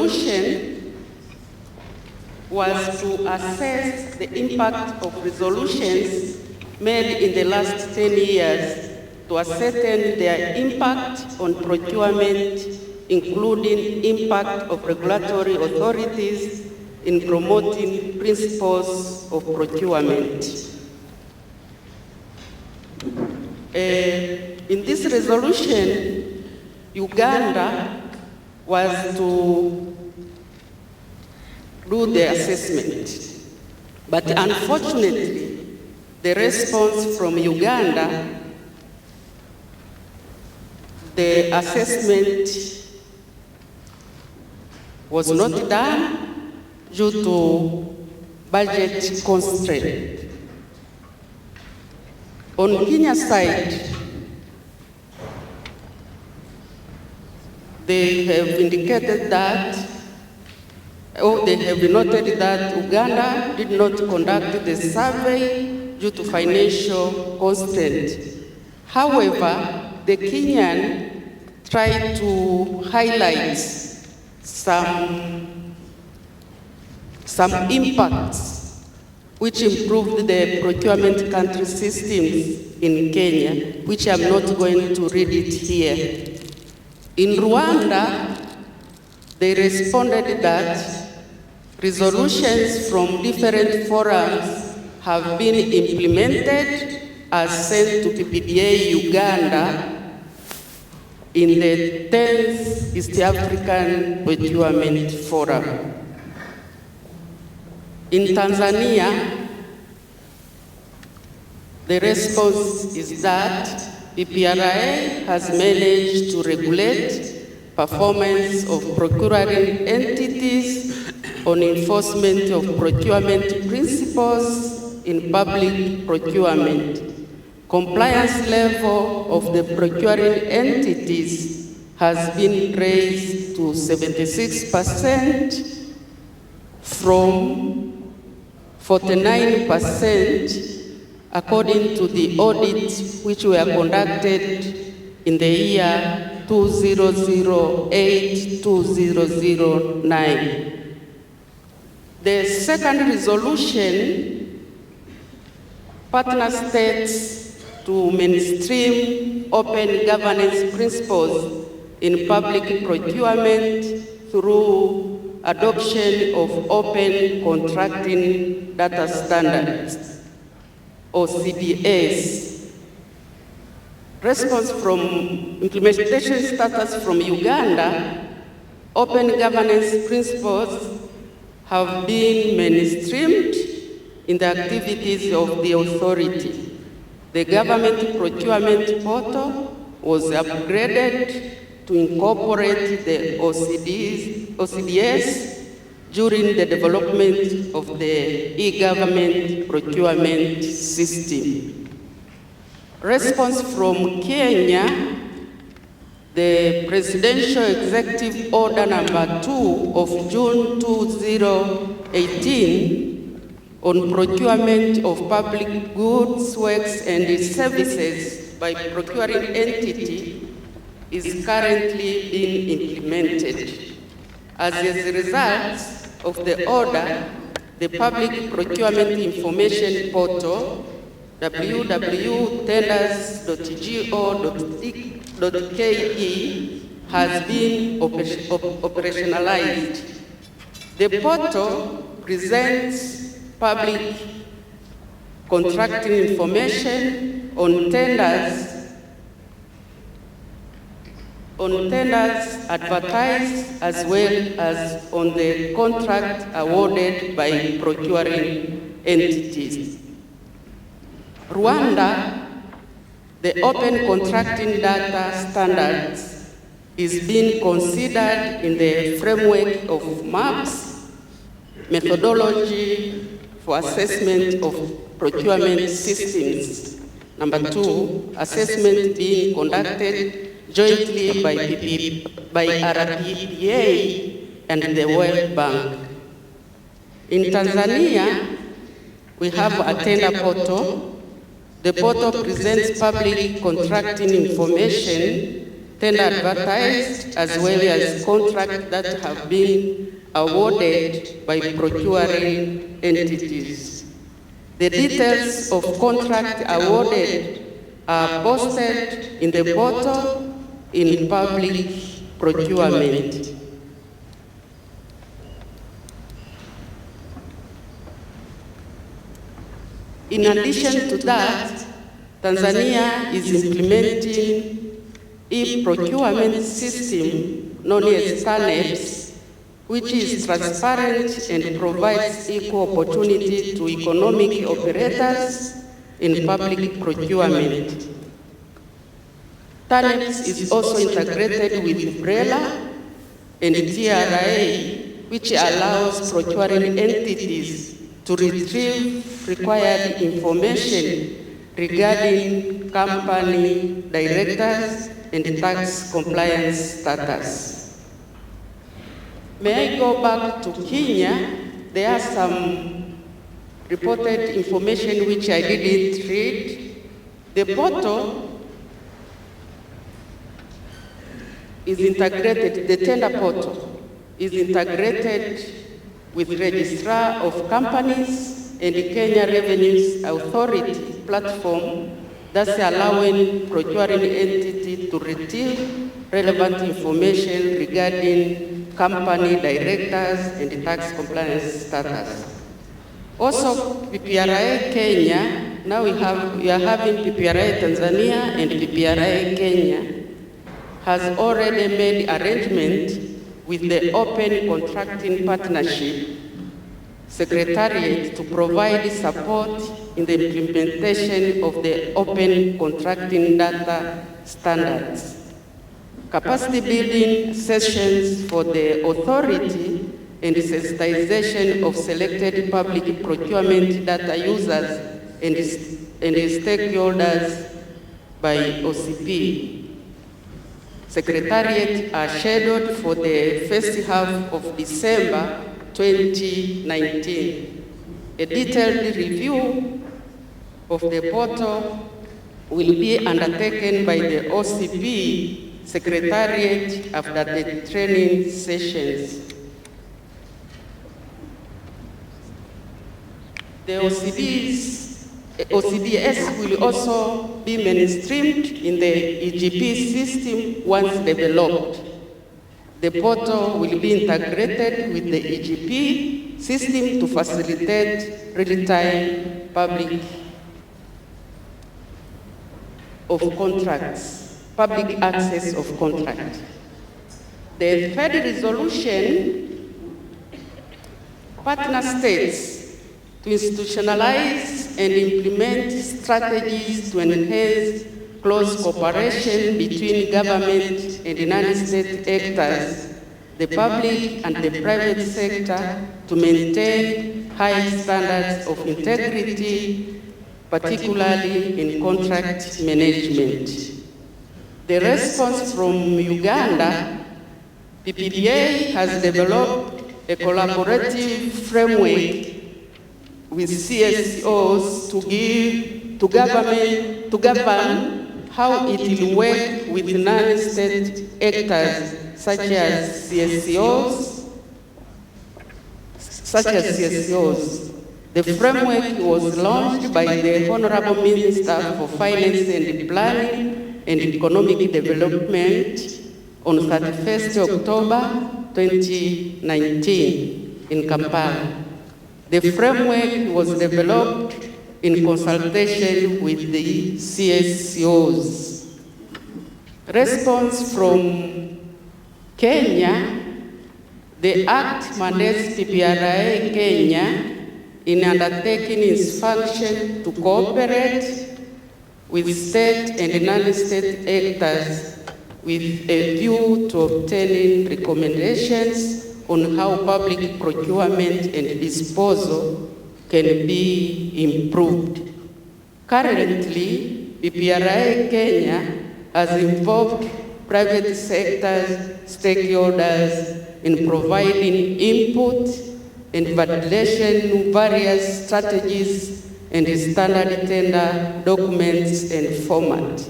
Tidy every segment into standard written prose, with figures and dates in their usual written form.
resolution was to assess the impact of resolutions made in the last 10 years to ascertain their impact on procurement, including impact of regulatory authorities in promoting principles of procurement. In this resolution, Uganda was to do the assessment, but unfortunately, the response from Uganda, the assessment was not done due to budget constraint. On Kenya's side, they have indicated that, or they have noted that Uganda did not conduct the survey due to financial constraint. However, the Kenyan tried to highlight some impacts which improved the procurement country systems in Kenya, which I'm not going to read it here. In Rwanda, they responded that resolutions from different forums have been implemented as sent to PPDA Uganda in the 10th East African Procurement Forum. In Tanzania, the response is that PPRA has managed to regulate performance of procuring entities on enforcement of procurement principles in public procurement. Compliance level of the procuring entities has been raised to 76% from 49%, according to the audits which were conducted in the year 2008-2009. The second resolution, partner states to mainstream open governance principles in public procurement through adoption of open contracting data standards, or CDAs. Response from implementation status from Uganda, open governance principles have been mainstreamed in the activities of the authority. The government procurement portal was upgraded to incorporate the OCDs during the development of the e-government procurement system. Response from Kenya, the Presidential Executive Order number 2 of June 2018 on procurement of public goods, works, and services by procuring entity is currently being implemented. As a result of the order, the Public Procurement Information Portal, www.tenders.go.ke, has been operationalized. The portal presents public contracting information on tenders advertised, as well as on the contract awarded by procuring entities. Rwanda, the open contracting data standards is being considered in the framework of MAPS, methodology for assessment of procurement systems. Number 2, assessment being conducted jointly by RPPA and the World Bank. In Tanzania, we have a tender portal. The portal presents public contracting information tender advertised, as well as contracts that have been awarded by procuring entities. The details of contract awarded are posted in the portal in public procurement. In addition to that, Tanzania is implementing a procurement system known as TANEPS, which is transparent and provides equal opportunity to economic operators in public procurement. TANEPS is also integrated with BRELA and TRA, which allows procuring entities to retrieve required information regarding company directors and tax compliance status. May I go back to Kenya? There are some reported information which I didn't read. The portal is integrated, the tender portal is integrated with Registrar of Companies and the Kenya Revenues Authority platform, thus allowing procuring entity to retrieve relevant information regarding company directors and tax compliance status. Also, PPRA Kenya, now we are having PPRA Tanzania and PPRA Kenya, has already made arrangement with the Open Contracting Partnership Secretariat to provide support in the implementation of the Open Contracting Data Standards. Capacity building sessions for the authority and sensitization of selected public procurement data users and stakeholders by OCP. Secretariat are scheduled for the first half of December 2019. A detailed review of the portal will be undertaken by the OCP Secretariat after the training sessions. The OCBS will also be mainstreamed in the EGP system once developed. The portal will be integrated with the EGP system to facilitate real-time public access of contracts. The third resolution, partner states to institutionalize and implement strategies to enhance close cooperation between government and non-state actors, the public and the private sector, to maintain high standards of integrity, particularly in contract management. The response from Uganda, PPDA has developed a collaborative framework with CSOs to govern how it will work with non-state actors such as CSOs. The framework was launched by the Honorable Minister for Finance and Planning and Economic Development on 31st October 2019 in Kampala. The framework was developed in consultation with the CSOs. Response from Kenya, the Act mandates PPRA Kenya in undertaking its function to cooperate with state and non-state actors with a view to obtaining recommendations on how public procurement and disposal can be improved. Currently, PPRA Kenya has involved private sector stakeholders in providing input and validation of various strategies and standard tender documents and format.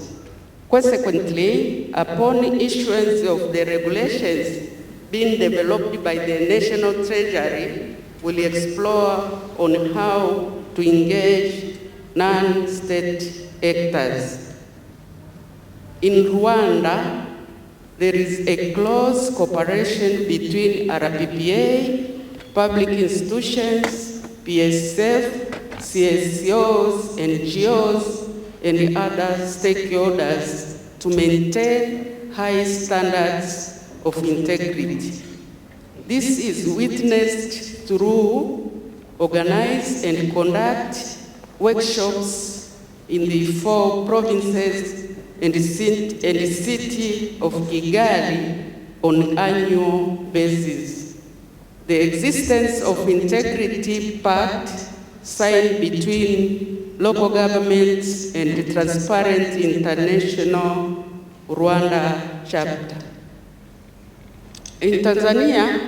Consequently, upon issuance of the regulations being developed by the National Treasury, will explore on how to engage non-state actors. In Rwanda, there is a close cooperation between RPPA, public institutions, PSF, CSOs, NGOs, and other stakeholders to maintain high standards of integrity. This is witnessed through organize and conduct workshops in the 4 provinces and the city of Kigali on annual basis. The existence of Integrity Pact signed between local governments and the Transparent International Rwanda chapter. In Tanzania,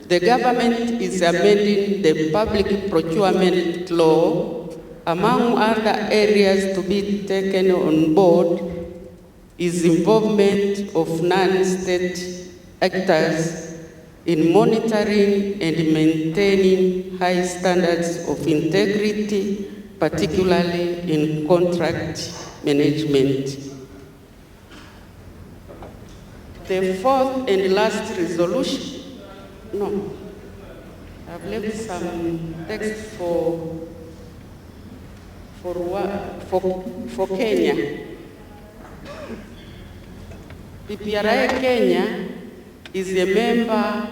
the government is amending the public procurement law. Among other areas to be taken on board is involvement of non-state actors in monitoring and maintaining high standards of integrity, particularly in contract management. The 4th and last resolution, I've left some text for Kenya. PPRA Kenya is a member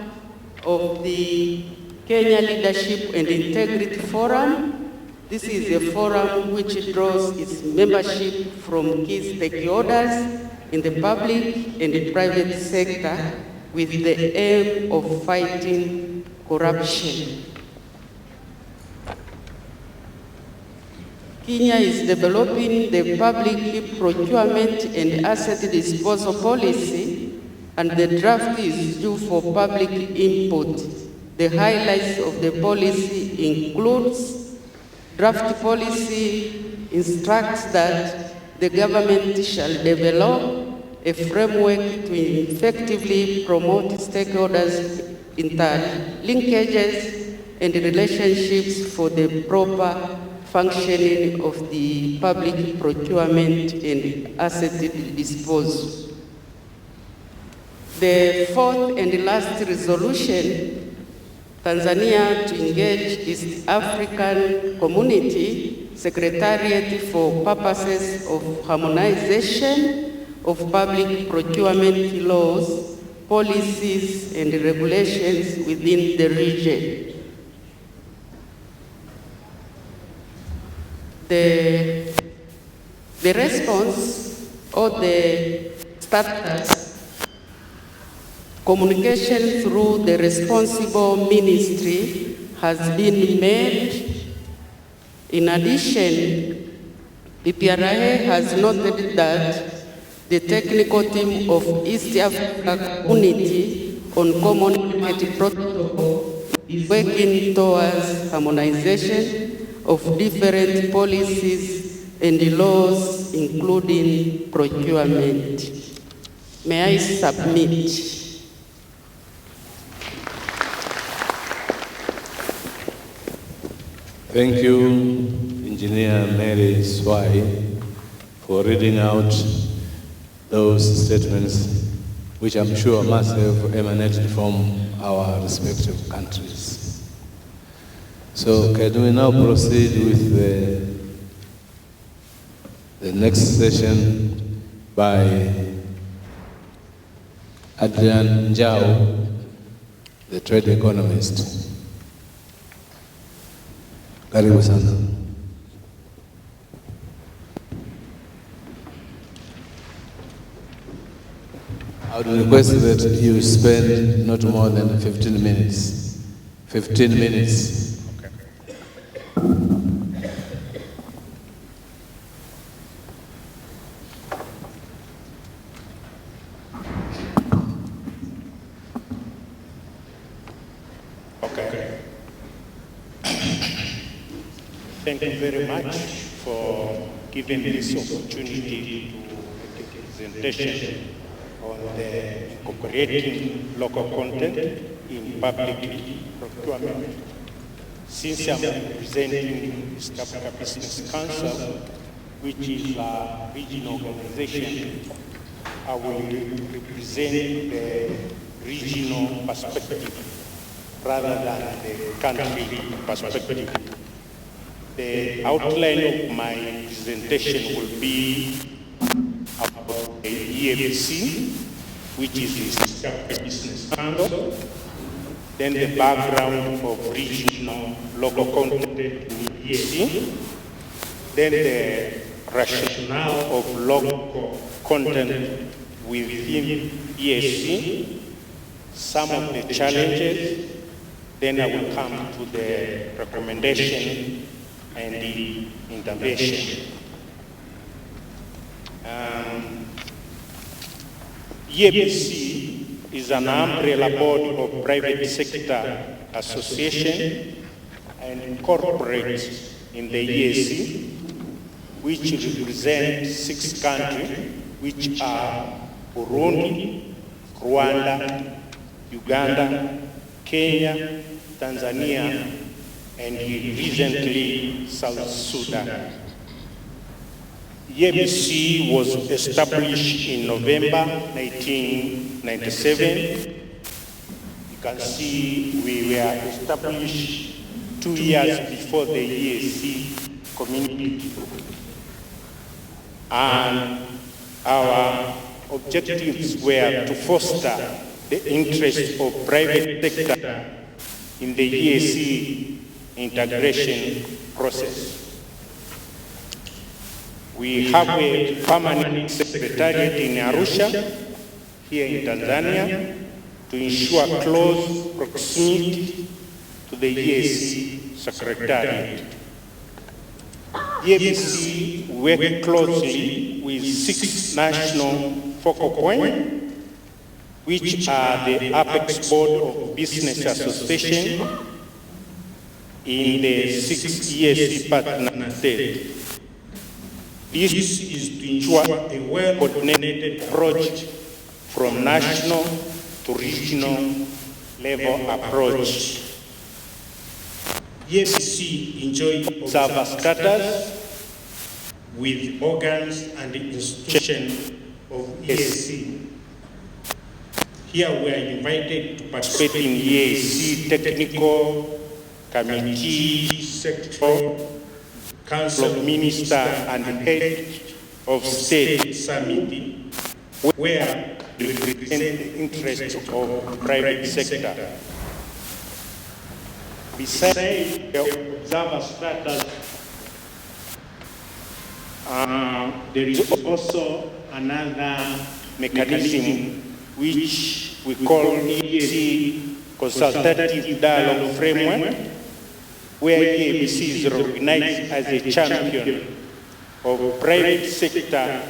of the Kenya Leadership and Integrity Forum. This is a forum which draws its membership from key stakeholders in the public and the private sector with the aim of fighting corruption. Kenya is developing the public procurement and asset disposal policy, and the draft is due for public input. The highlights of the policy includes draft policy instructs that the government shall develop a framework to effectively promote stakeholders' interlinkages and relationships for the proper functioning of the public procurement and asset disposal. The 4th and last resolution, Tanzania to engage East African Community Secretariat for purposes of harmonization of public procurement laws, policies, and regulations within the region. The response or the status, communication through the responsible ministry has been made. In addition, PPRA has noted that the technical team of East Africa Community on Common Market Protocol is working towards harmonization of different policies and laws, including procurement. May I submit? Thank you, Engineer Mary Swai, for reading out those statements, which I'm sure must have emanated from our respective countries. So can we now proceed with the next session by Adrian Njau, the trade economist. Karibu sana. I would request that you spend not more than 15 minutes. 15 minutes. Okay. Thank you very much for giving me this opportunity to presentation on the incorporating local content in public procurement. Since I'm representing East Africa Business Council, which is a regional organization, I will represent the regional perspective rather than the country perspective. The outline of my presentation will be about the EABC, which is the East Africa Business Council, then the background of regional local content in EAC, then the rationale of local content within EAC, some of the challenges, then I will come to the recommendation and the intervention. EABC is an umbrella board of private sector association and incorporates in the EAC, which represents 6 countries, which are Burundi, Rwanda, Uganda, Kenya, Tanzania, and recently South Sudan. EABC was established in November 1997. You can see we were established 2 years before the EAC community. And our objectives were to foster the interest of private sector in the EAC integration process. We have a permanent secretariat in Arusha, here in Tanzania, to ensure close proximity to the EAC secretariat. EABC works closely with 6 national focal points, which are the Apex Board of Business Association in the 6 EAC partner states. This is to ensure a well-coordinated approach from national to regional level approach. EABC enjoys observer status with organs and institutions of EAC. Here we are invited to participate in EAC technical committee, sector, Council of Ministers and Head of State Summit, where we represent the interests of private sector. Besides the observer status, there is also another mechanism which we call EAC Consultative Dialogue Framework, where EABC is recognized as a champion of private sector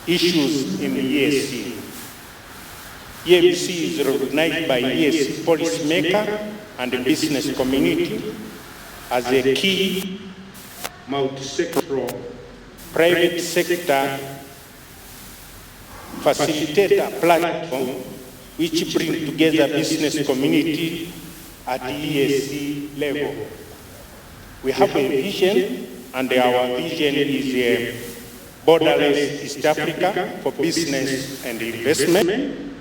issues in the EAC. EABC is recognized by EAC policymaker and the business community as a key multi-sectoral private sector facilitator platform which brings together business community at the EAC level. We have a vision, and our vision is a borderless East Africa for business and investment.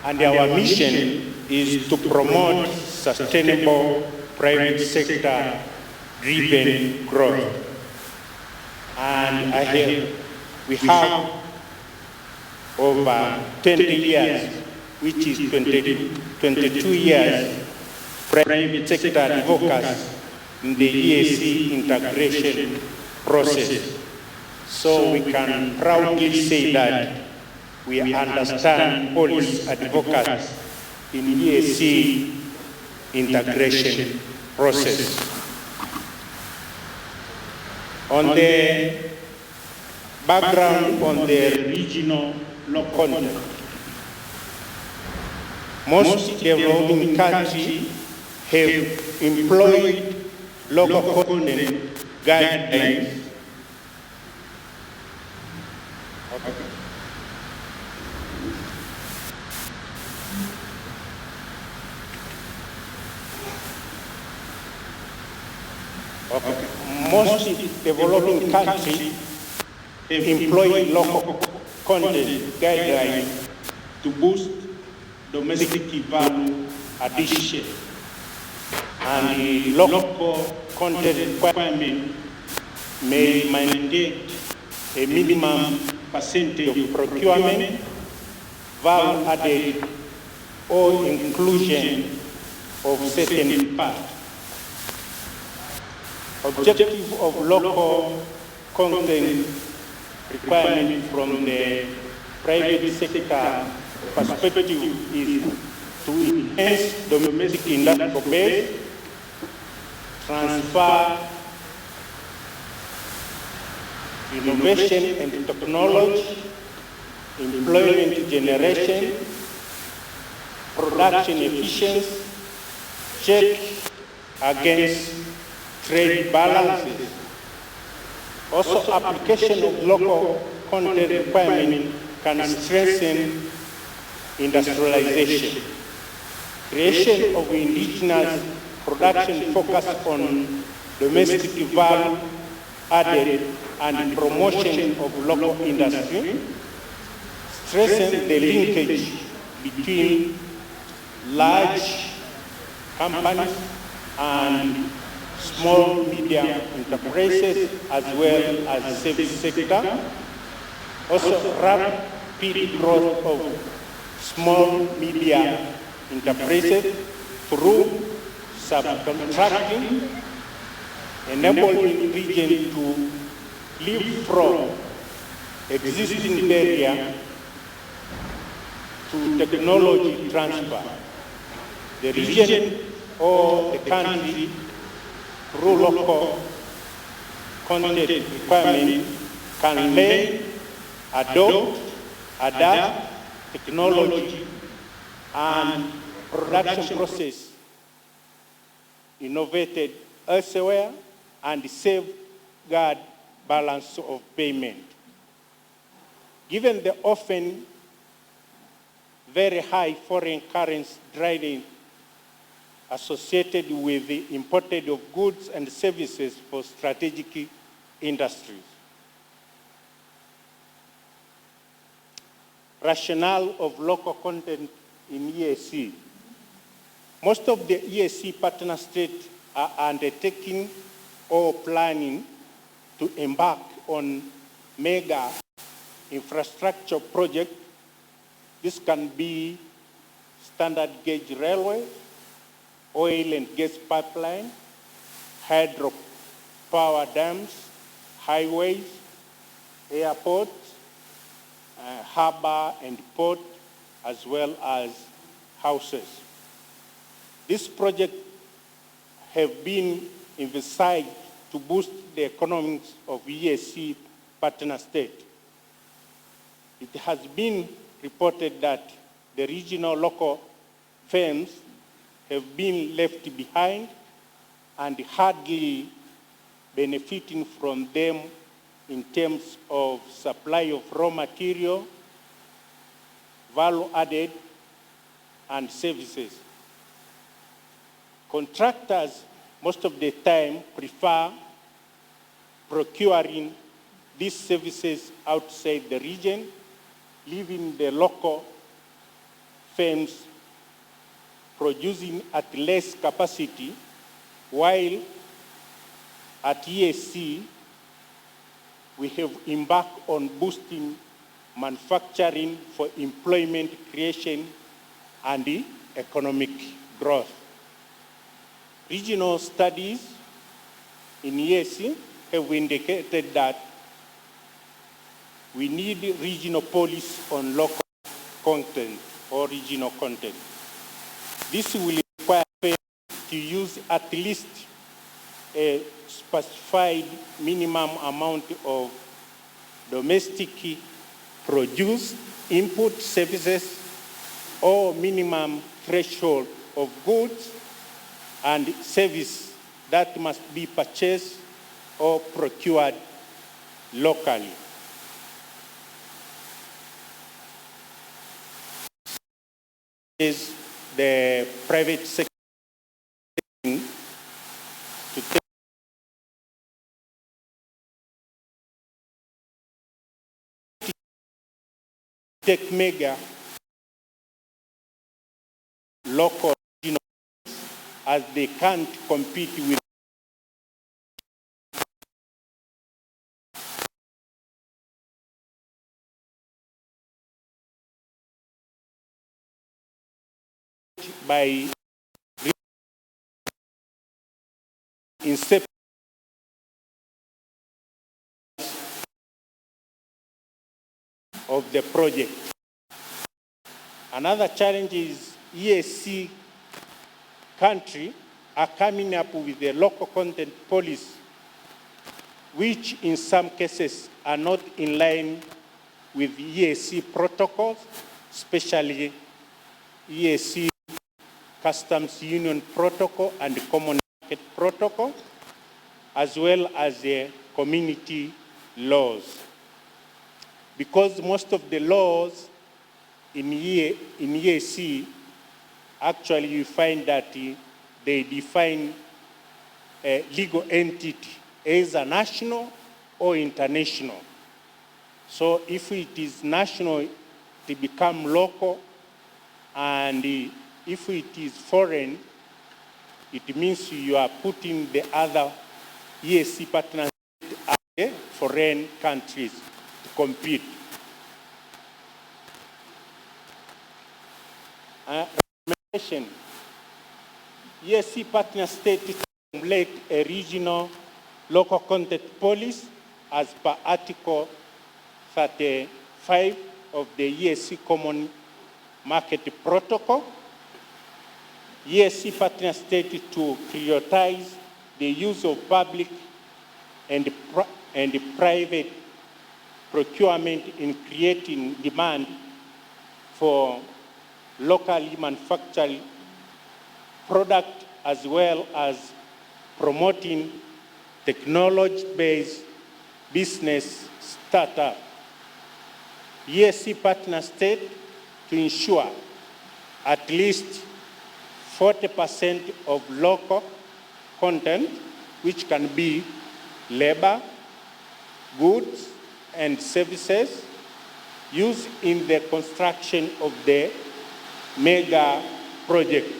And our mission is to promote sustainable private sector driven growth. And we have over 20 years, which is 22 years, private sector advocacy in the EAC integration process. So we can proudly say that we understand policy advocacy in EAC integration process. On the background on the regional local content, most developing countries have employed local content guidelines Okay. Okay. Most developing countries employ local content guidelines to boost domestic value addition, and the local content requirement may mandate a minimum percentage of procurement, value added, or inclusion of certain parts. Objective of local content requirement from the private sector perspective is to enhance domestic industrial base, transfer innovation and technology, employment generation, production efficiency, check against trade balances. Also, application of local content requirement can strengthen industrialization. Creation of indigenous production focused on domestic value added and promotion of local industry, strengthen the linkage between large companies and small medium enterprises as well as service sector. Also, rapid growth of small medium enterprises through subcontracting, enabling region to leapfrog existing barrier to technology transfer. The region or the country through local content requirement can learn, adopt, adapt technology and production process innovated elsewhere and safeguard balance of payment. Given the often very high foreign currency trading associated with the imported of goods and services for strategic industries. Rationale of local content in EAC. Most of the EAC partner states are undertaking or planning to embark on mega infrastructure projects. This can be standard gauge railway, oil and gas pipeline, hydro power dams, highways, airports, harbor and port, as well as houses. These projects have been envisaged to boost the economics of EAC partner state. It has been reported that the regional local firms have been left behind and hardly benefiting from them in terms of supply of raw material, value added, and services. Contractors, most of the time, prefer procuring these services outside the region, leaving the local firms producing at less capacity, while at EAC, we have embarked on boosting manufacturing for employment creation and economic growth. Regional studies in EAC have indicated that we need regional policy on local content or regional content. This will require firms to use at least a specified minimum amount of domestic produced input services or minimum threshold of goods and service that must be purchased or procured locally. is the private sector to take mega local, as they can't compete with by inception of the project. Another challenge is EAC country are coming up with a local content policy, which in some cases are not in line with EAC protocols, especially EAC Customs Union Protocol and Common Market Protocol, as well as the community laws. Because most of the laws in EAC, actually you find that they define a legal entity as a national or international. So if it is national, it becomes local, and if it is foreign, it means you are putting the other EAC partners as foreign countries to compete. Recommendation: EAC partner states to formulate a regional local content policy as per Article 35 of the EAC Common Market Protocol. EAC partner states to prioritize the use of public and private procurement in creating demand for locally manufactured product, as well as promoting technology-based business startup. EAC partner state to ensure at least 40% of local content, which can be labor, goods, and services, used in the construction of the mega project.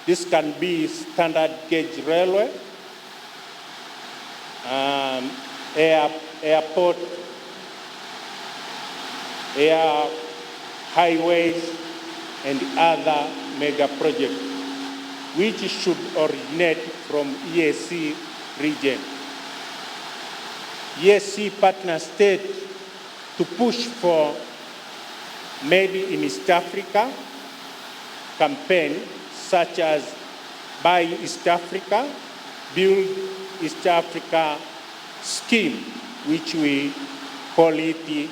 This can be standard gauge railway, airport, air highways, and other mega projects, which should originate from EAC region. EAC partner state to push for Made in East Africa campaign, such as Buy East Africa, Build East Africa scheme, which we call it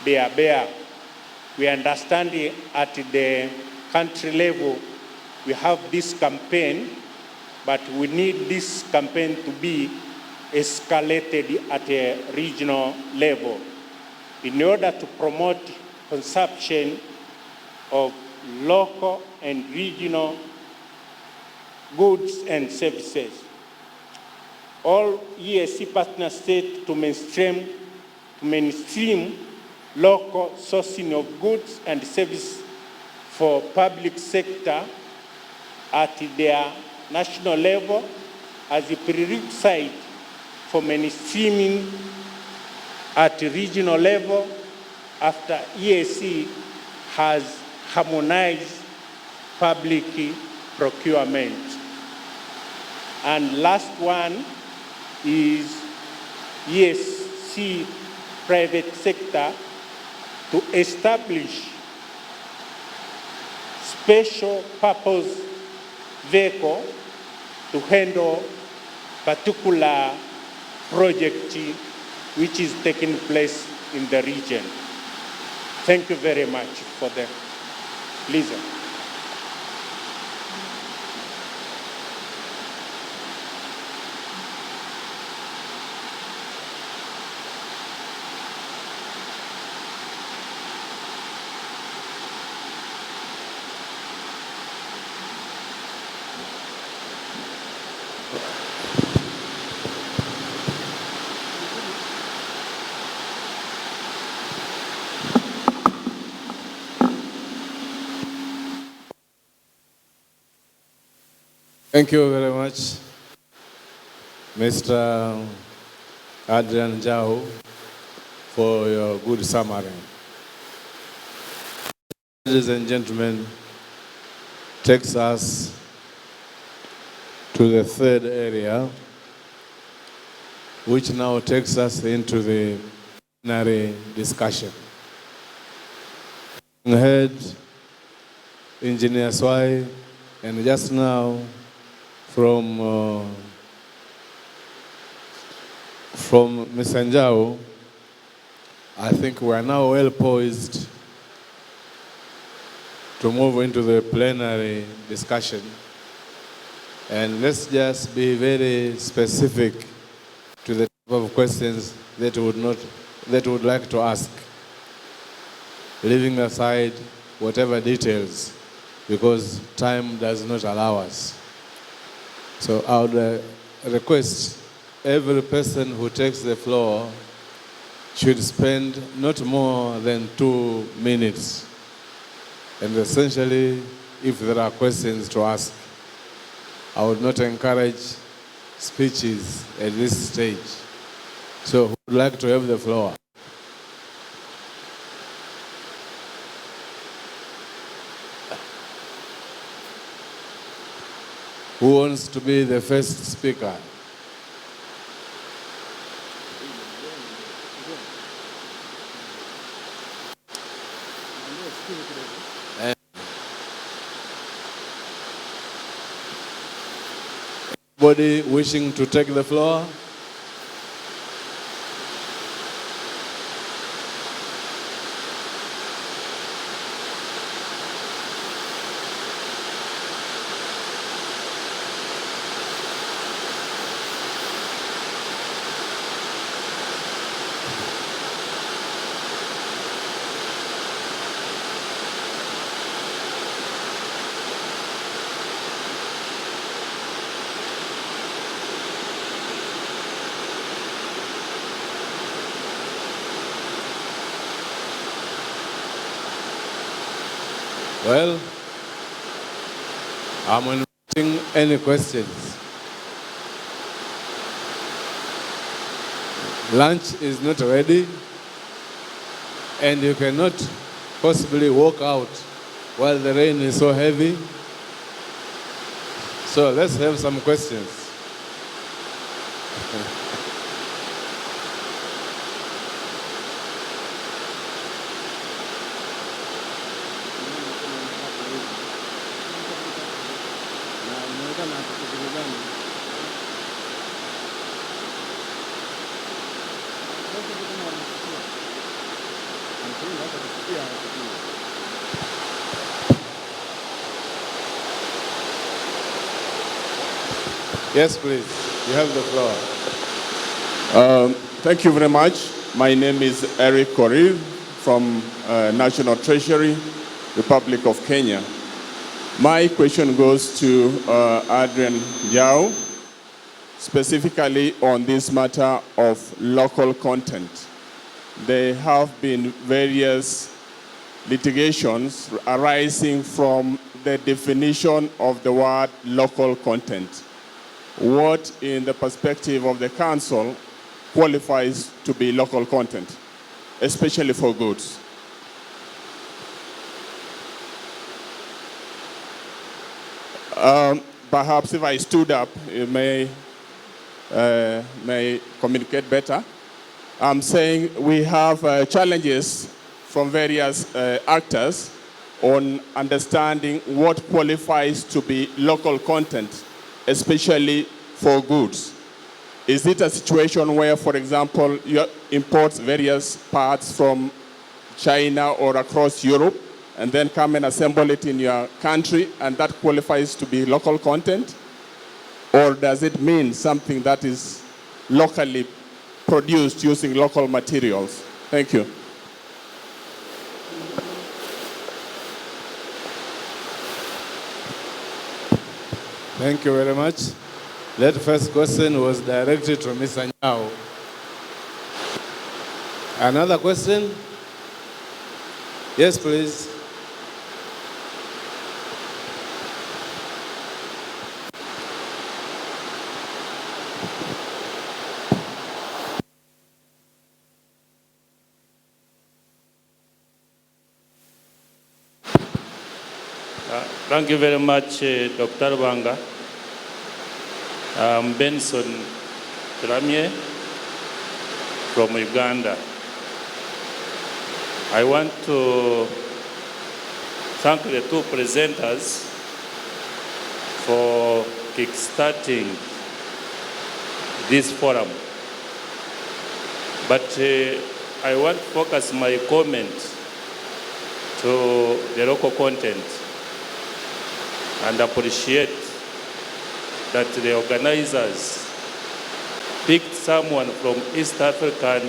Bear. We understand at the country level we have this campaign, but we need this campaign to be escalated at a regional level in order to promote consumption of local and regional goods and services. All EAC partner states to mainstream local sourcing of goods and services for public sector at their national level as a prerequisite for mainstreaming at regional level after EAC has harmonized public procurement. And last one is EAC private sector to establish special purpose vehicle to handle particular project which is taking place in the region. Thank you very much for the listen. Thank you very much, Mr. Adrian Jau, for your good summary. Ladies and gentlemen, takes us to the third area, which now takes us into the plenary discussion. We heard Engineer Swai, and just now from Mr. Njau, I think we are now well poised to move into the plenary discussion. And let's just be very specific to the type of questions that we would like to ask, leaving aside whatever details, because time does not allow us. So I would request every person who takes the floor should spend not more than 2 minutes. And essentially, if there are questions to ask, I would not encourage speeches at this stage. So who would like to have the floor? Who wants to be the first speaker? Anybody wishing to take the floor? Well, I'm inviting any questions. Lunch is not ready, and you cannot possibly walk out while the rain is so heavy. So let's have some questions. Yes, please. You have the floor. Thank you very much. My name is Eric Korir from National Treasury, Republic of Kenya. My question goes to Adrian Yao, specifically on this matter of local content. There have been various litigations arising from the definition of the word local content. What, in the perspective of the Council, qualifies to be local content, especially for goods? Perhaps if I stood up, you may communicate better. I'm saying we have challenges from various actors on understanding what qualifies to be local content, especially for goods. Is it a situation where, for example, you import various parts from China or across Europe and then come and assemble it in your country, and that qualifies to be local content? Or does it mean something that is locally produced using local materials? Thank you. Thank you very much. That first question was directed to Mr. Nyao. Another question? Yes, please. Thank you very much, Dr. Banga. I'm Benson Turamye from Uganda. I want to thank the two presenters for kickstarting this forum. But I want to focus my comment to the local content and appreciate that the organizers picked someone from East African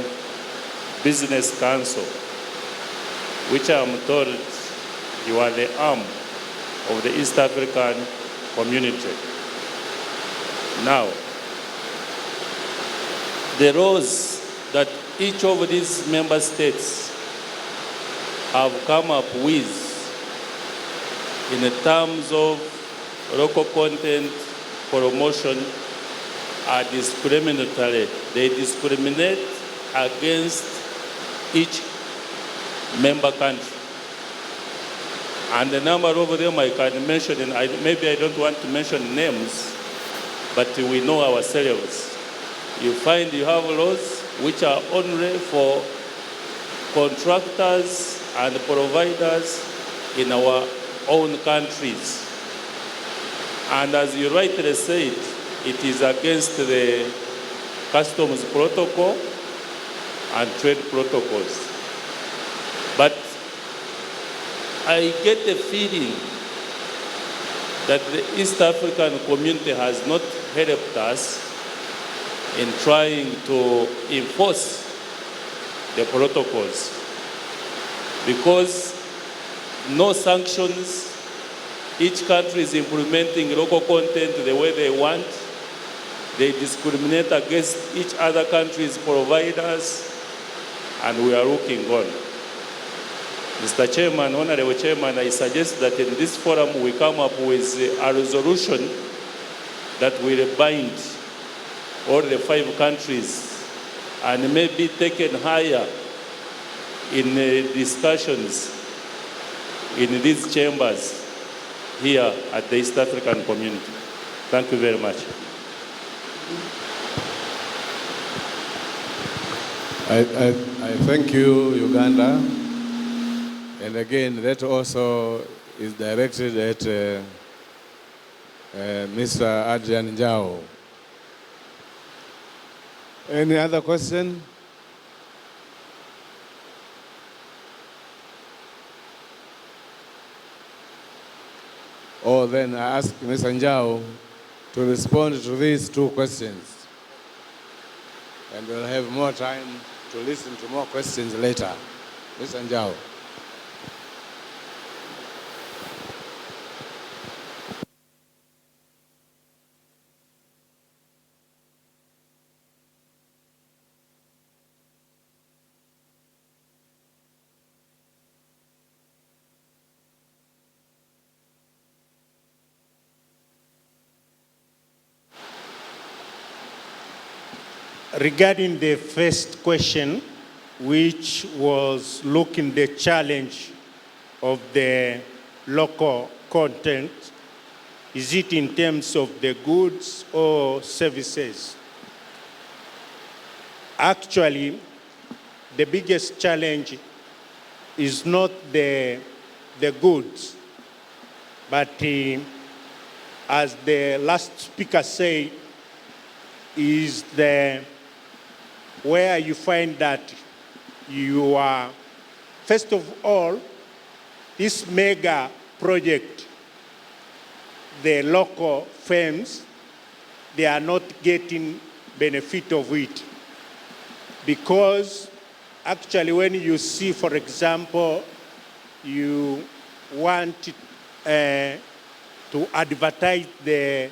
Business Council, which I'm told you are the arm of the East African community. Now, the roles that each of these member states have come up with in terms of local content promotion are discriminatory. They discriminate against each member country. And a number of them I can mention, and maybe I don't want to mention names, but we know ourselves. You find you have laws which are only for contractors and providers in our own countries. And as you rightly said, it is against the customs protocol and trade protocols. But I get the feeling that the East African community has not helped us in trying to enforce the protocols, because no sanctions, each country is implementing local content the way they want. They discriminate against each other country's providers, and we are looking on. Mr. Chairman, Honorable Chairman, I suggest that in this forum we come up with a resolution that will bind all the 5 countries and may be taken higher in discussions in these chambers here at the East African community. Thank you very much. I thank you, Uganda. And again, that also is directed at Mr. Adrian Njao. Any other question? Or then I ask Mr. Njao to respond to these 2 questions. And we'll have more time to listen to more questions later. Mr. Njao. Regarding the first question, which was looking the challenge of the local content, is it in terms of the goods or services? Actually, the biggest challenge is not the goods, but as the last speaker said, is where you find that you are, first of all, this mega project, the local firms, they are not getting benefit of it. Because actually when you see, for example, you want to advertise the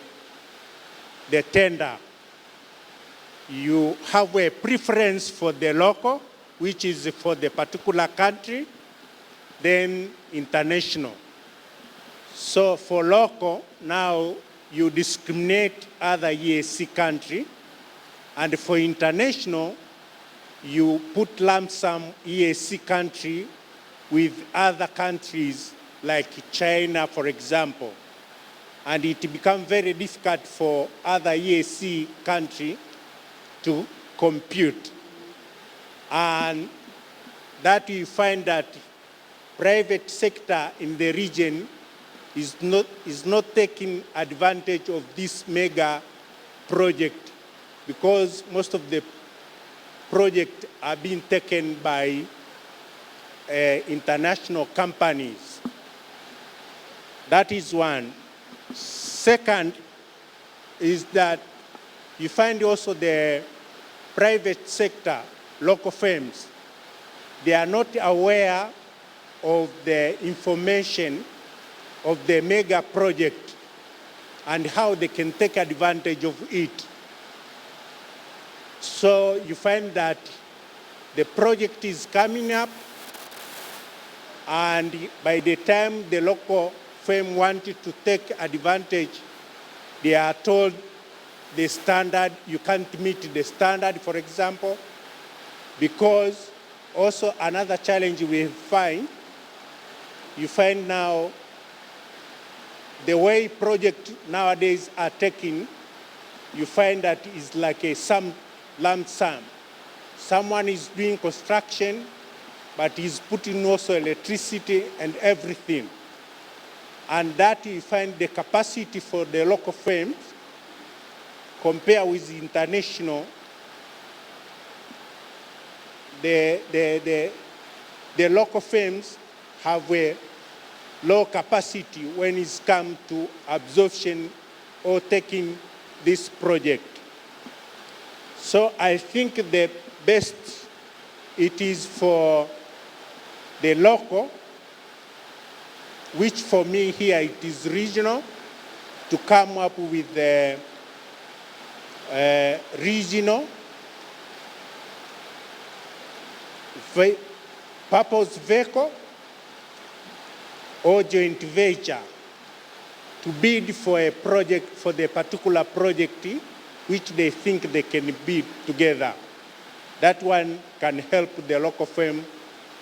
tender, you have a preference for the local, which is for the particular country, then international. So for local, now you discriminate other EAC country, and for international, you put lump sum EAC country with other countries like China, for example. And it becomes very difficult for other EAC countries to compute. And that you find that private sector in the region is not taking advantage of this mega project, because most of the projects are being taken by international companies. That is one. Second is that you find also the private sector, local firms, they are not aware of the information of the mega project and how they can take advantage of it. So you find that the project is coming up, and by the time the local firm wanted to take advantage, they are told the standard, you can't meet the standard, for example, because also another challenge we find, you find now the way projects nowadays are taken, you find that it's like a lump sum. Someone is doing construction, but he's putting also electricity and everything. And that you find the capacity for the local firms compare with the international, the local firms have a low capacity when it's come to absorption or taking this project. So I think the best it is for the local, which for me here it is regional, to come up with the regional purpose vehicle or joint venture to bid for a project, for the particular project which they think they can bid together. That one can help the local firm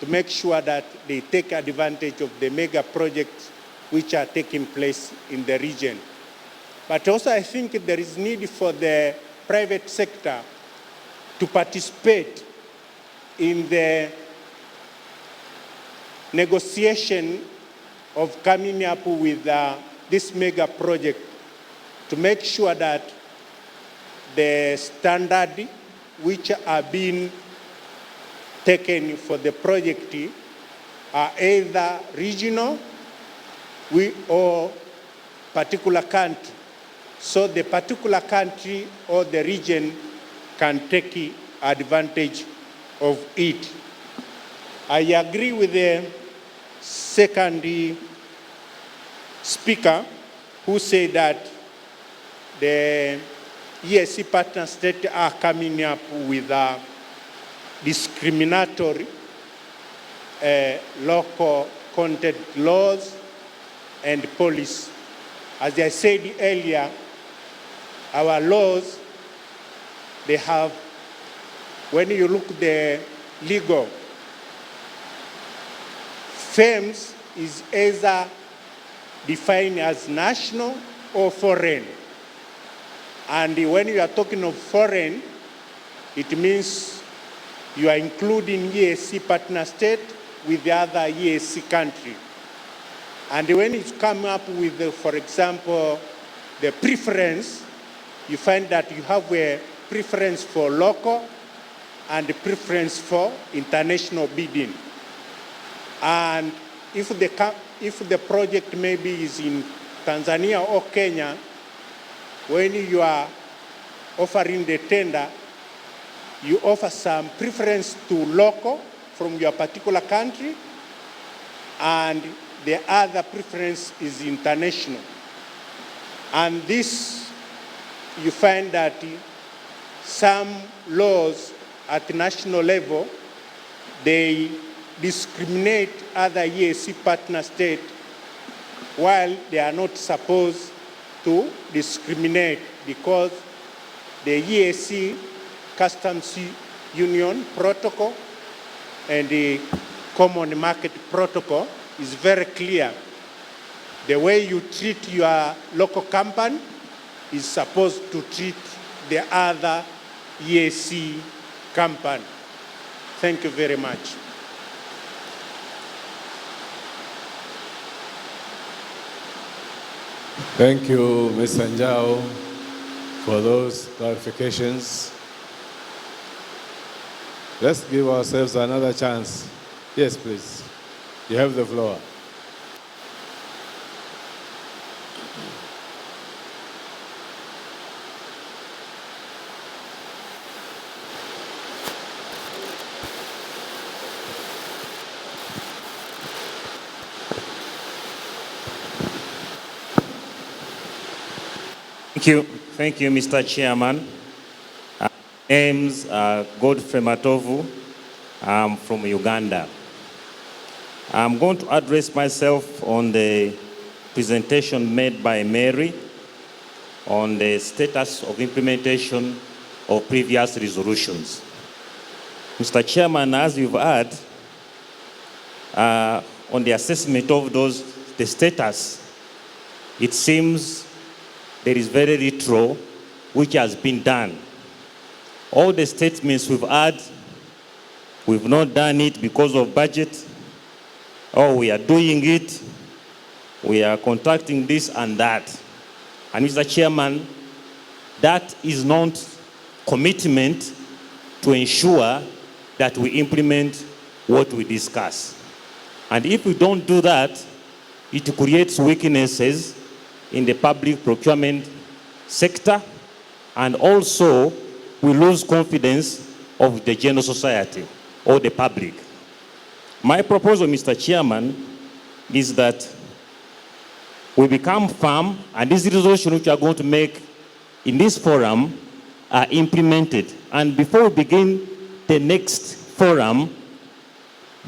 to make sure that they take advantage of the mega projects which are taking place in the region. But also I think there is need for the private sector to participate in the negotiation of coming up with this mega project, to make sure that the standard which are being taken for the project are either regional or particular country. So the particular country or the region can take advantage of it. I agree with the second speaker who said that the EAC partner states are coming up with discriminatory local content laws and policy. As I said earlier, our laws, they have, when you look at the legal, firms is either defined as national or foreign. And when you are talking of foreign, it means you are including EAC partner state with the other EAC country. And when you come up with, for example, the preference, you find that you have a preference for local and a preference for international bidding. And if the project maybe is in Tanzania or Kenya, when you are offering the tender, you offer some preference to local from your particular country, and the other preference is international. And this, you find that some laws at national level, they discriminate other EAC partner states while they are not supposed to discriminate, because the EAC Customs Union Protocol and the Common Market Protocol is very clear The way you treat your local company is supposed to treat the other EAC company. Thank you very much. Thank you, Mr. Njao, for those clarifications. Let's give ourselves another chance. Yes, please. You have the floor. Thank you, Mr. Chairman. Name's Godfrey Matovu. I'm from Uganda. I'm going to address myself on the presentation made by Mary on the status of implementation of previous resolutions. Mr. Chairman, as you've heard, on the assessment of the status, it seems there is very little which has been done. All the statements we've had, we've not done it because of budget, or we are doing it, we are contracting this and that. And Mr. Chairman, that is not commitment to ensure that we implement what we discuss. And if we don't do that, it creates weaknesses in the public procurement sector, and also we lose confidence of the general society or the public. My proposal, Mr. Chairman, is that we become firm, and these resolutions which we are going to make in this forum are implemented. And before we begin the next forum,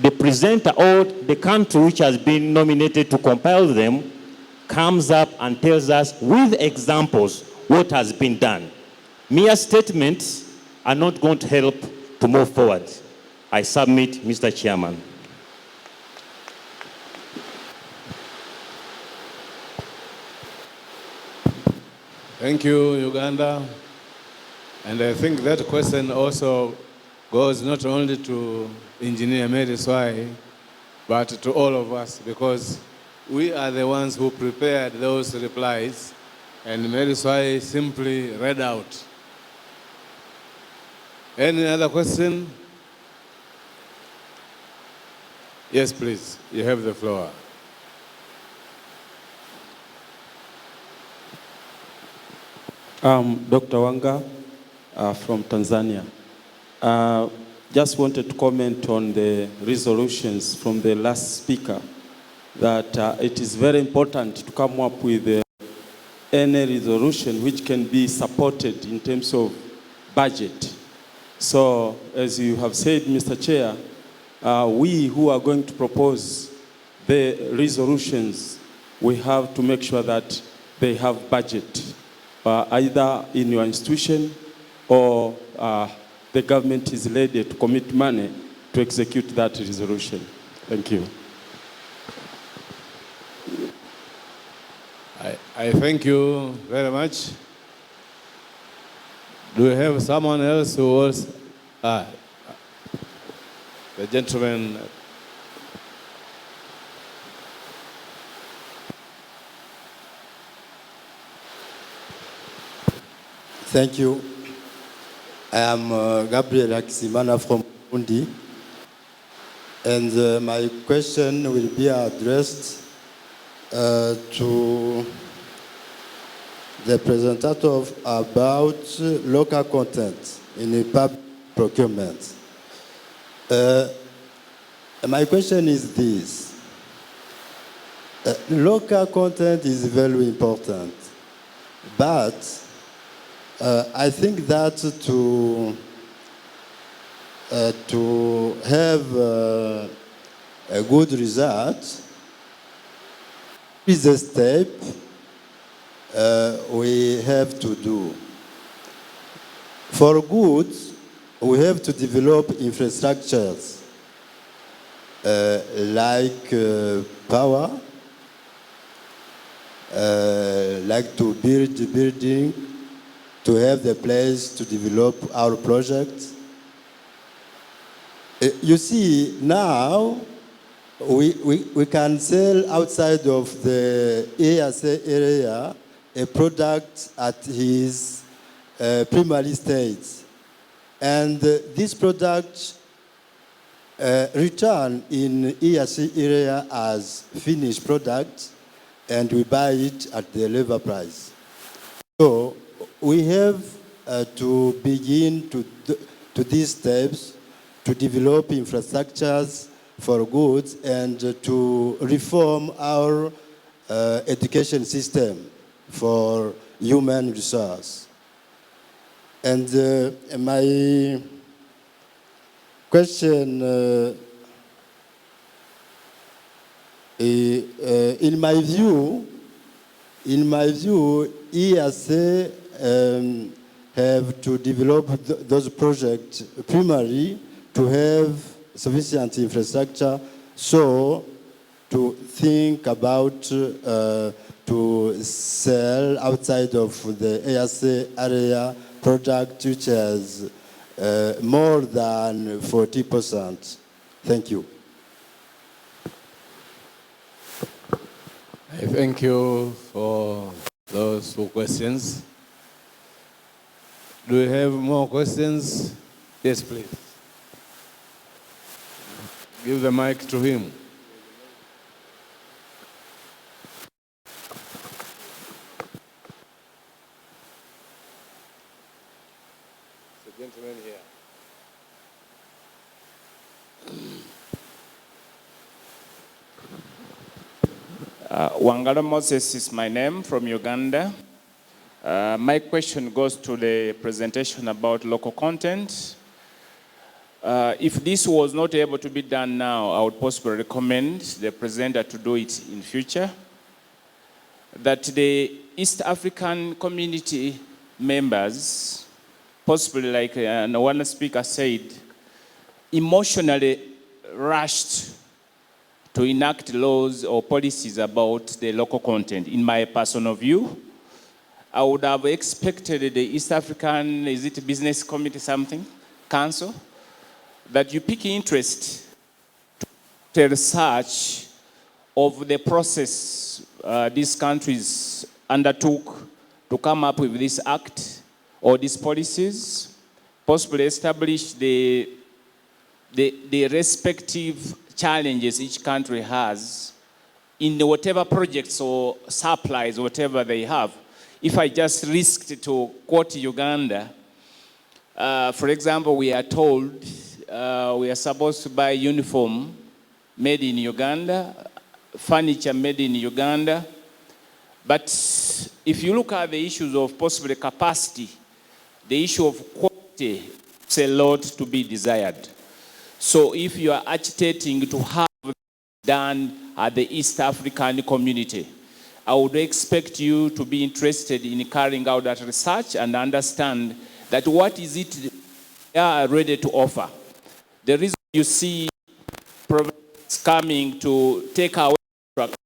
the presenter or the country which has been nominated to compile them comes up and tells us with examples what has been done. Mere statements are not going to help to move forward. I submit, Mr. Chairman. Thank you, Uganda. And I think that question also goes not only to Engineer Mary Swai, but to all of us, because we are the ones who prepared those replies, and Mary Swai simply read out. Any other question? Yes, please. You have the floor. Dr. Wanga from Tanzania. Just wanted to comment on the resolutions from the last speaker, that it is very important to come up with any resolution which can be supported in terms of budget. So, as you have said, Mr. Chair, we who are going to propose the resolutions, we have to make sure that they have budget, either in your institution or the government is ready to commit money to execute that resolution. Thank you. I thank you very much. Do we have someone else who was... the gentleman... Thank you. I am Gabriel Akisimana from Burundi, and my question will be addressed to the presenter about local content in public procurement. My question is this. Local content is very important, but I think that to have a good result is a step we have to do. For good, we have to develop infrastructures like power, like to build the building, to have the place to develop our projects. You see, now we can sell outside of the EAC area a product at his primary stage. And this product return in EAC area as finished product, and we buy it at the level price. So we have to begin to these steps to develop infrastructures for goods and to reform our education system for human resource. And my question, in my view, EAC have to develop those projects primarily to have sufficient infrastructure, so to think about to sell outside of the EAC area product which has more than 40%. Thank you. I thank you for those 2 questions. Do we have more questions? Yes, please. Give the mic to him. The gentleman here. Wangala Moses is my name, from Uganda. My question goes to the presentation about local content. If this was not able to be done now, I would possibly recommend the presenter to do it in future. That the East African community members, possibly like one speaker said, emotionally rushed to enact laws or policies about the local content. In my personal view, I would have expected the East African, is it business committee something, council, that you pick interest to research of the process these countries undertook to come up with this act or these policies, possibly establish the respective challenges each country has in whatever projects or supplies, whatever they have. If I just risked to quote Uganda, for example, we are told we are supposed to buy uniform made in Uganda, furniture made in Uganda. But if you look at the issues of possible capacity, the issue of quality, it's a lot to be desired. So if you are agitating to have done at the East African community, I would expect you to be interested in carrying out that research and understand that what is it they are ready to offer. The reason you see providers coming to take away drugs,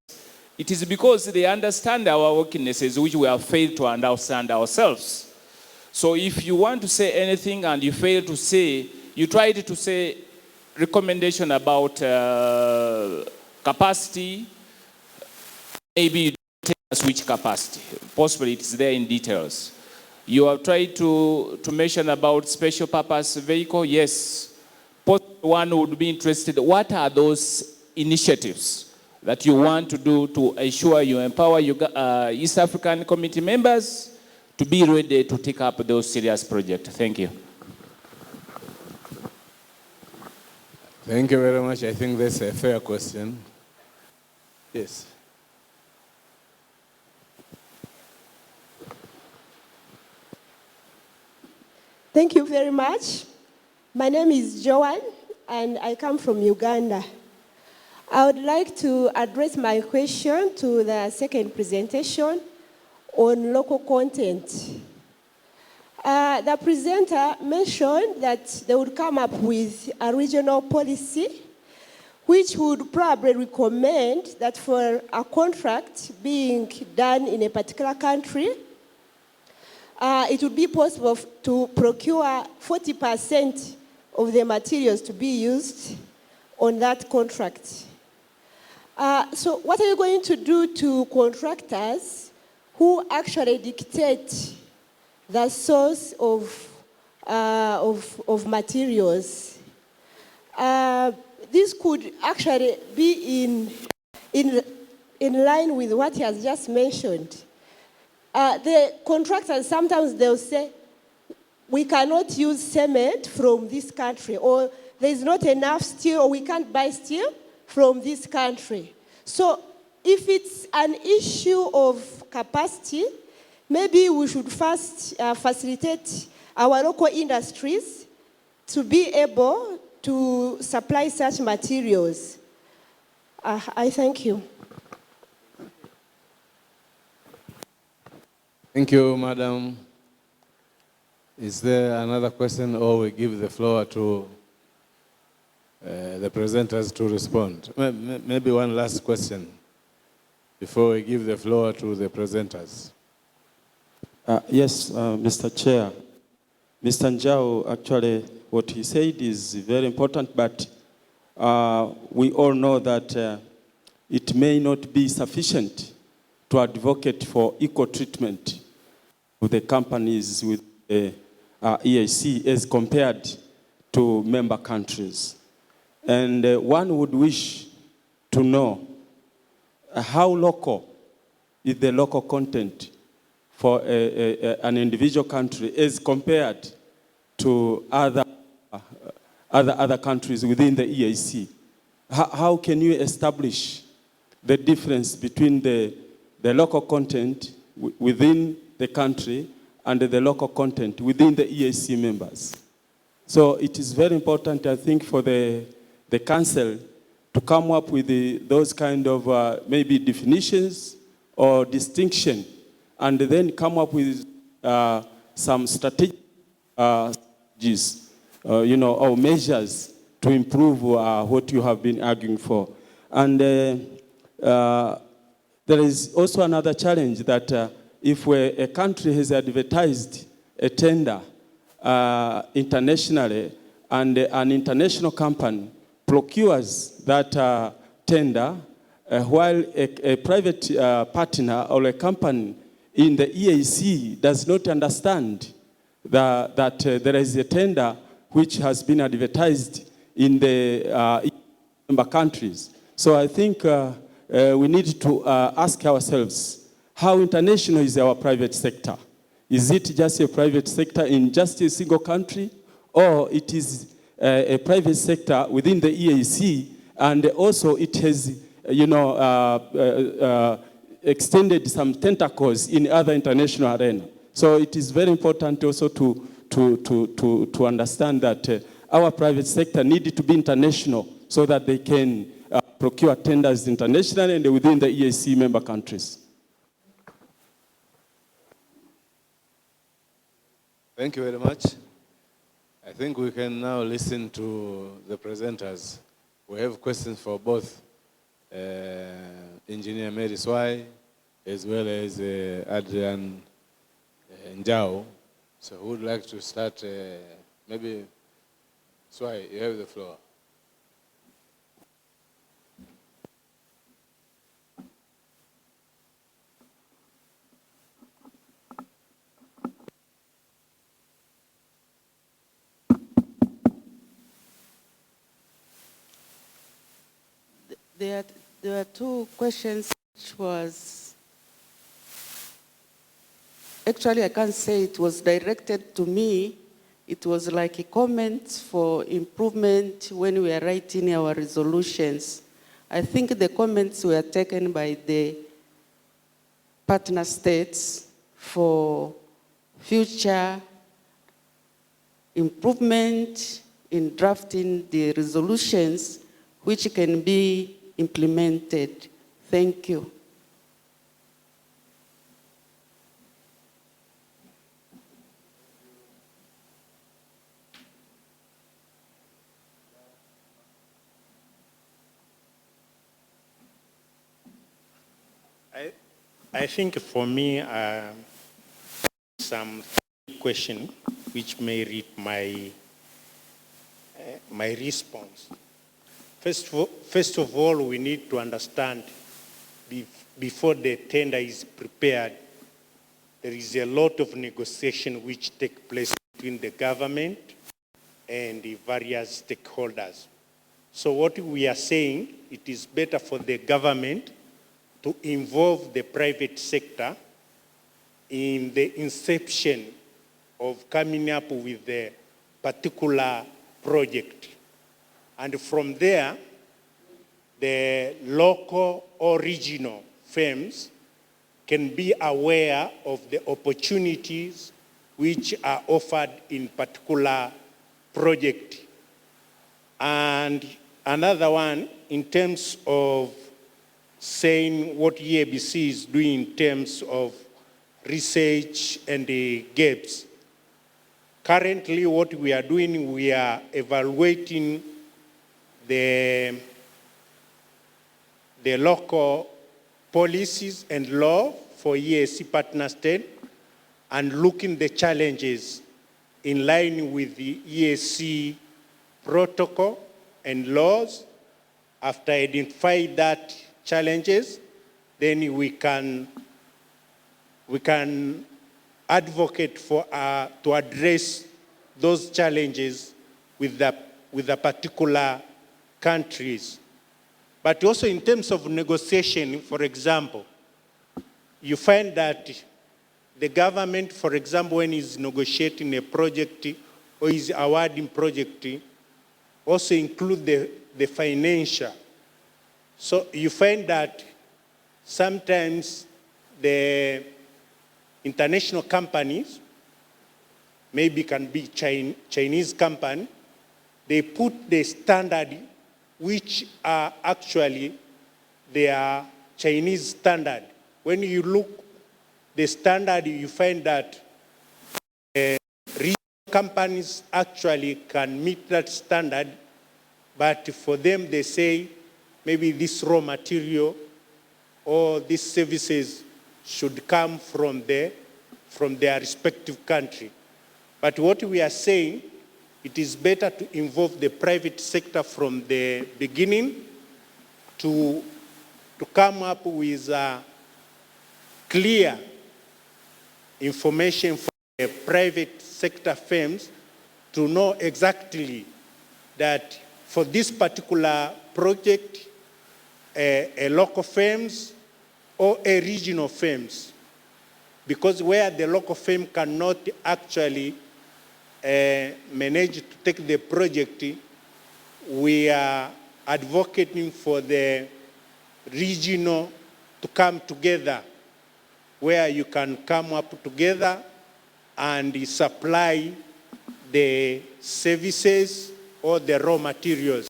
it is because they understand our weaknesses, which we have failed to understand ourselves. So if you want to say anything and you fail to say, you tried to say recommendation about capacity, maybe you don't tell us which capacity. Possibly it's there in details. You have tried to mention about special purpose vehicle. Yes. One would be interested, what are those initiatives that you want to do to ensure you empower East African community members to be ready to take up those serious projects? Thank you. Thank you very much. I think that's a fair question. Yes. Thank you very much. My name is Joanne, and I come from Uganda. I would like to address my question to the second presentation on local content. The presenter mentioned that they would come up with a regional policy which would probably recommend that for a contract being done in a particular country, it would be possible to procure 40% of the materials to be used on that contract. So what are you going to do to contractors who actually dictate the source of materials? This could actually be in line with what he has just mentioned. The contractors, sometimes they'll say, we cannot use cement from this country, or there's not enough steel, or we can't buy steel from this country. So if it's an issue of capacity, maybe we should first facilitate our local industries to be able to supply such materials. I thank you. Thank you, Madam. Is there another question, or we give the floor to the presenters to respond? Maybe one last question before we give the floor to the presenters. Yes, Mr. Chair. Mr. Njau, actually, what he said is very important, but we all know that it may not be sufficient to advocate for equal treatment of the companies with the EAC as compared to member countries. And one would wish to know how local is the local content for an individual country as compared to other countries within the EAC. How can you establish the difference between the local content within the country and the local content within the EAC members? So it is very important, I think, for the Council to come up with those kind of maybe definitions or distinction, and then come up with some strategic or measures to improve what you have been arguing for. And there is also another challenge that if a country has advertised a tender internationally, and an international company procures that tender, while a private partner or a company in the EAC does not understand that there is a tender which has been advertised in the member countries. So I think we need to ask ourselves, how international is our private sector? Is it just a private sector in just a single country, or it is a private sector within the EAC, and also it has, extended some tentacles in other international arena? So it is very important also to understand that our private sector needs to be international so that they can procure tenders internationally and within the EAC member countries. Thank you very much. I think we can now listen to the presenters. We have questions for both Engineer Mary Swai as well as Adrian Njau. So who would like to start? Maybe Swai, you have the floor. There were two questions which was, actually I can't say it was directed to me. It was like a comment for improvement when we are writing our resolutions. I think the comments were taken by the partner states for future improvement in drafting the resolutions which can be implemented. Thank you. I think for me, some question which may read my response. First of all, we need to understand before the tender is prepared, there is a lot of negotiation which take place between the government and the various stakeholders. So what we are saying, it is better for the government to involve the private sector in the inception of coming up with a particular project. And from there, the local or regional firms can be aware of the opportunities which are offered in particular project. And another one, in terms of saying what EABC is doing in terms of research and the gaps. Currently, what we are doing, we are evaluating the local policies and law for EAC partner state and looking the challenges in line with the EAC protocol and laws. After identifying that challenges, then we can advocate for to address those challenges with the particular countries. But also in terms of negotiation, for example, you find that the government, for example, when it's negotiating a project or is awarding project, also include the financial. So you find that sometimes the international companies, maybe can be Chinese company, they put the standard which are actually their Chinese standard. When you look the standard, you find that regional companies actually can meet that standard, but for them they say maybe this raw material or these services should come from their respective country. But what we are saying, it is better to involve the private sector from the beginning to come up with clear information for the private sector firms to know exactly that for this particular project, a local firms or a regional firms, because where the local firm cannot actually manage to take the project, we are advocating for the regional to come together, where you can come up together and supply the services or the raw materials.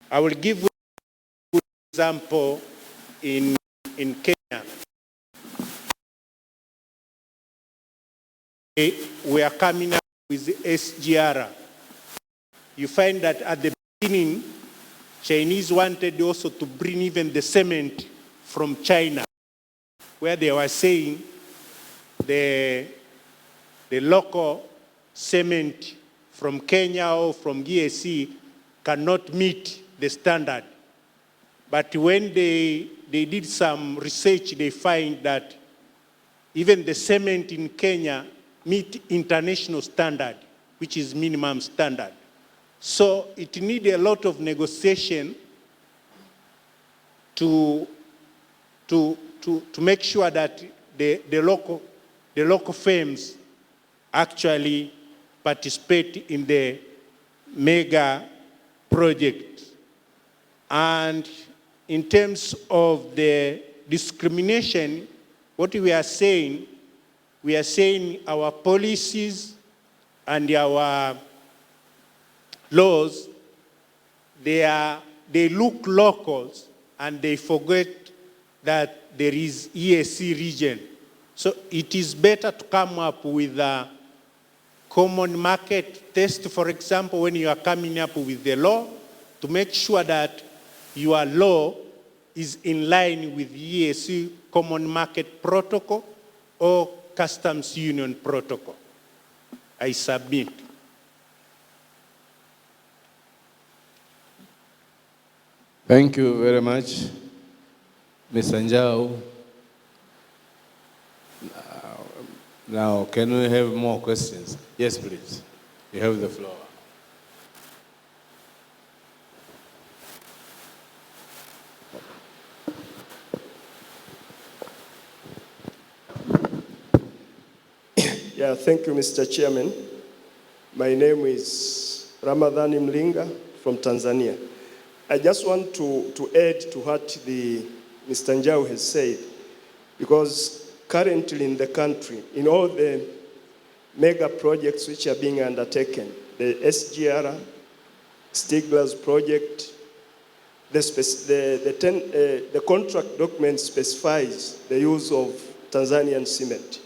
I will give you a good example in Kenya. We are coming up with the SGR. You find that at the beginning, Chinese wanted also to bring even the cement from China, where they were saying the local cement from Kenya or from GSC cannot meet the standard. But when they did some research, they find that even the cement in Kenya meet international standard, which is minimum standard. So it needs a lot of negotiation to make sure that the local firms actually participate in the mega project. And in terms of the discrimination, what we are saying our policies and our laws, they look locals and they forget that there is EAC region. So it is better to come up with a common market test, for example, when you are coming up with the law, to make sure that your law is in line with EAC Common Market Protocol or Customs Union Protocol. I submit. Thank you very much, Mr. Njau. Now, can we have more questions? Yes, please. You have the floor. Yeah, thank you, Mr. Chairman. My name is Ramadhani Mlinga from Tanzania. I just want to add to what Mr. Njau has said, because currently in the country, in all the mega projects which are being undertaken, the SGR, Stigler's project, the contract document specifies the use of Tanzanian cement.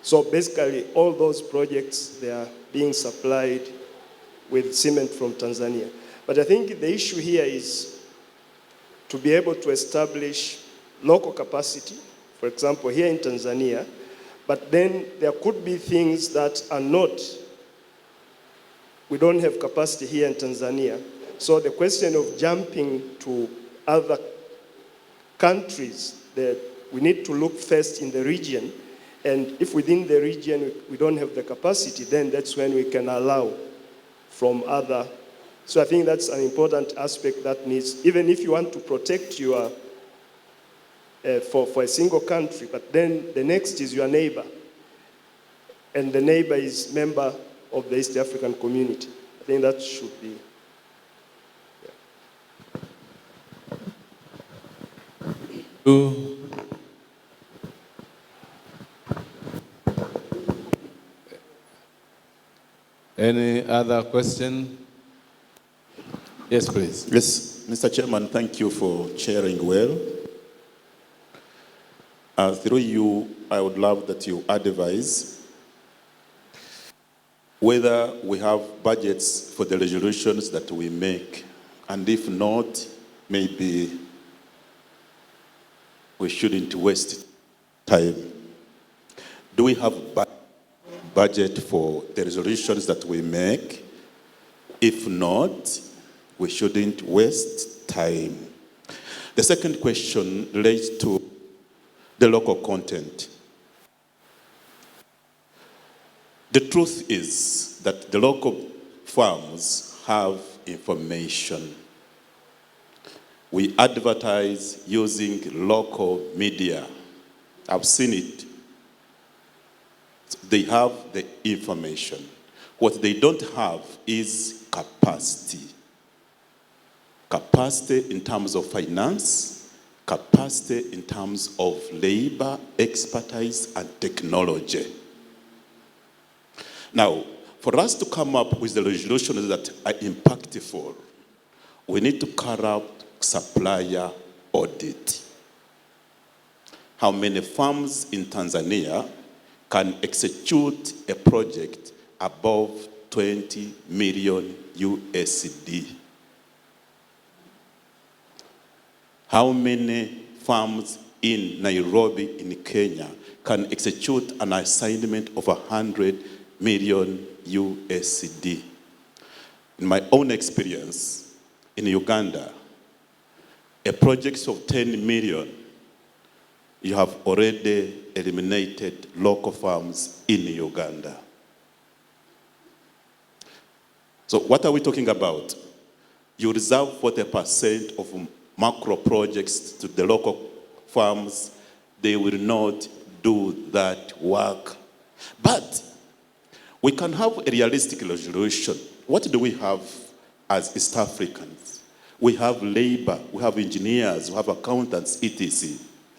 So basically, all those projects, they are being supplied with cement from Tanzania. But I think the issue here is to be able to establish local capacity, for example, here in Tanzania, but then there could be things that are not, we don't have capacity here in Tanzania. So the question of jumping to other countries, that we need to look first in the region. And if within the region we don't have the capacity, then that's when we can allow from other. So I think that's an important aspect that needs, even if you want to protect your, for a single country, but then the next is your neighbor. And the neighbor is member of the East African community. I think that should be. Any other question? Yes, please. Yes, Mr. Chairman, thank you for chairing well. Through you, I would love that you advise whether we have budgets for the resolutions that we make, and if not, maybe we shouldn't waste time. Do we have budget for the resolutions that we make? If not, we shouldn't waste time. The second question relates to the local content. The truth is that the local farms have information. We advertise using local media. I've seen it. They have the information. What they don't have is capacity. Capacity in terms of finance, capacity in terms of labor, expertise, and technology. Now, for us to come up with the resolutions that are impactful, we need to carry out supplier audit. How many farms in Tanzania can execute a project above 20 million USD? How many farms in Nairobi, in Kenya, can execute an assignment of 100 million USD? In my own experience, in Uganda, a project of 10 million, you have already eliminated local farms in Uganda. So what are we talking about? You reserve 40% of macro projects to the local farms. They will not do that work. But we can have a realistic resolution. What do we have as East Africans? We have labor, we have engineers, we have accountants, etc.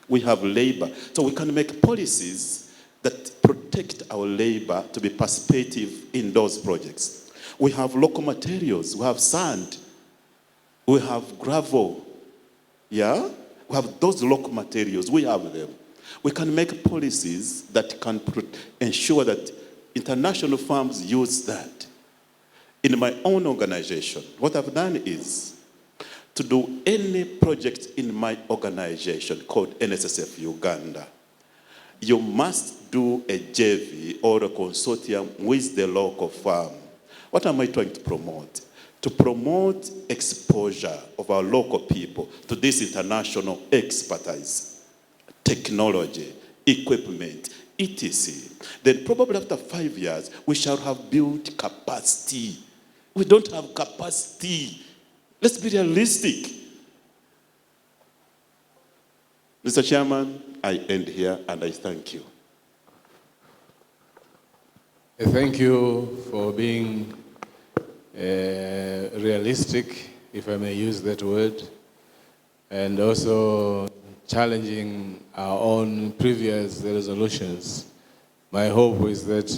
We have labor. So we can make policies that protect our labor to be participative in those projects. We have local materials, we have sand, we have gravel, yeah? We have those local materials, we have them. We can make policies that can ensure that international firms use that. In my own organization, what I've done is to do any project in my organization called NSSF Uganda, you must do a JV or a consortium with the local firm. What am I trying to promote? To promote exposure of our local people to this international expertise, technology, equipment, etc. Then probably after 5 years, we shall have built capacity. We don't have capacity. Let's be realistic. Mr. Chairman, I end here and I thank you. Thank you for being realistic, if I may use that word, and also challenging our own previous resolutions. My hope is that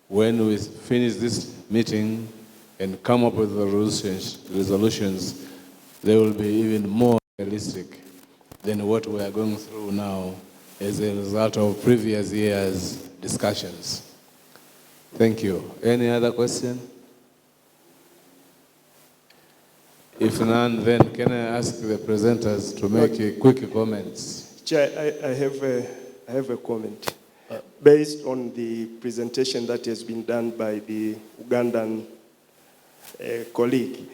when we finish this meeting and come up with the resolutions, they will be even more realistic than what we are going through now as a result of previous years' discussions. Thank you. Any other question? If none, then can I ask the presenters to make quick comments? Chair, I have a comment. Based on the presentation that has been done by the Ugandan colleague,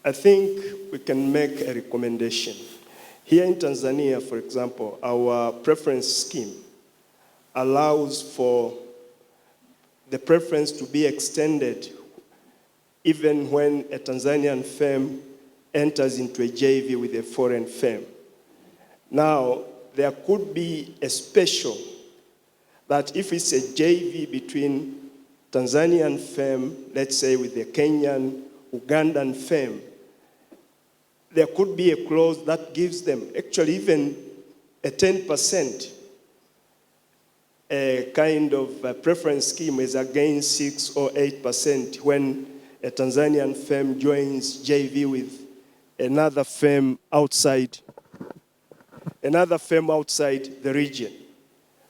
I think we can make a recommendation. Here in Tanzania, for example, our preference scheme allows for the preference to be extended even when a Tanzanian firm enters into a JV with a foreign firm. Now, there could be a special that if it's a JV between Tanzanian firm, let's say with a Kenyan, Ugandan firm, there could be a clause that gives them actually even a 10% kind of preference scheme is against 6 or 8% when a Tanzanian firm joins JV with another firm outside the region.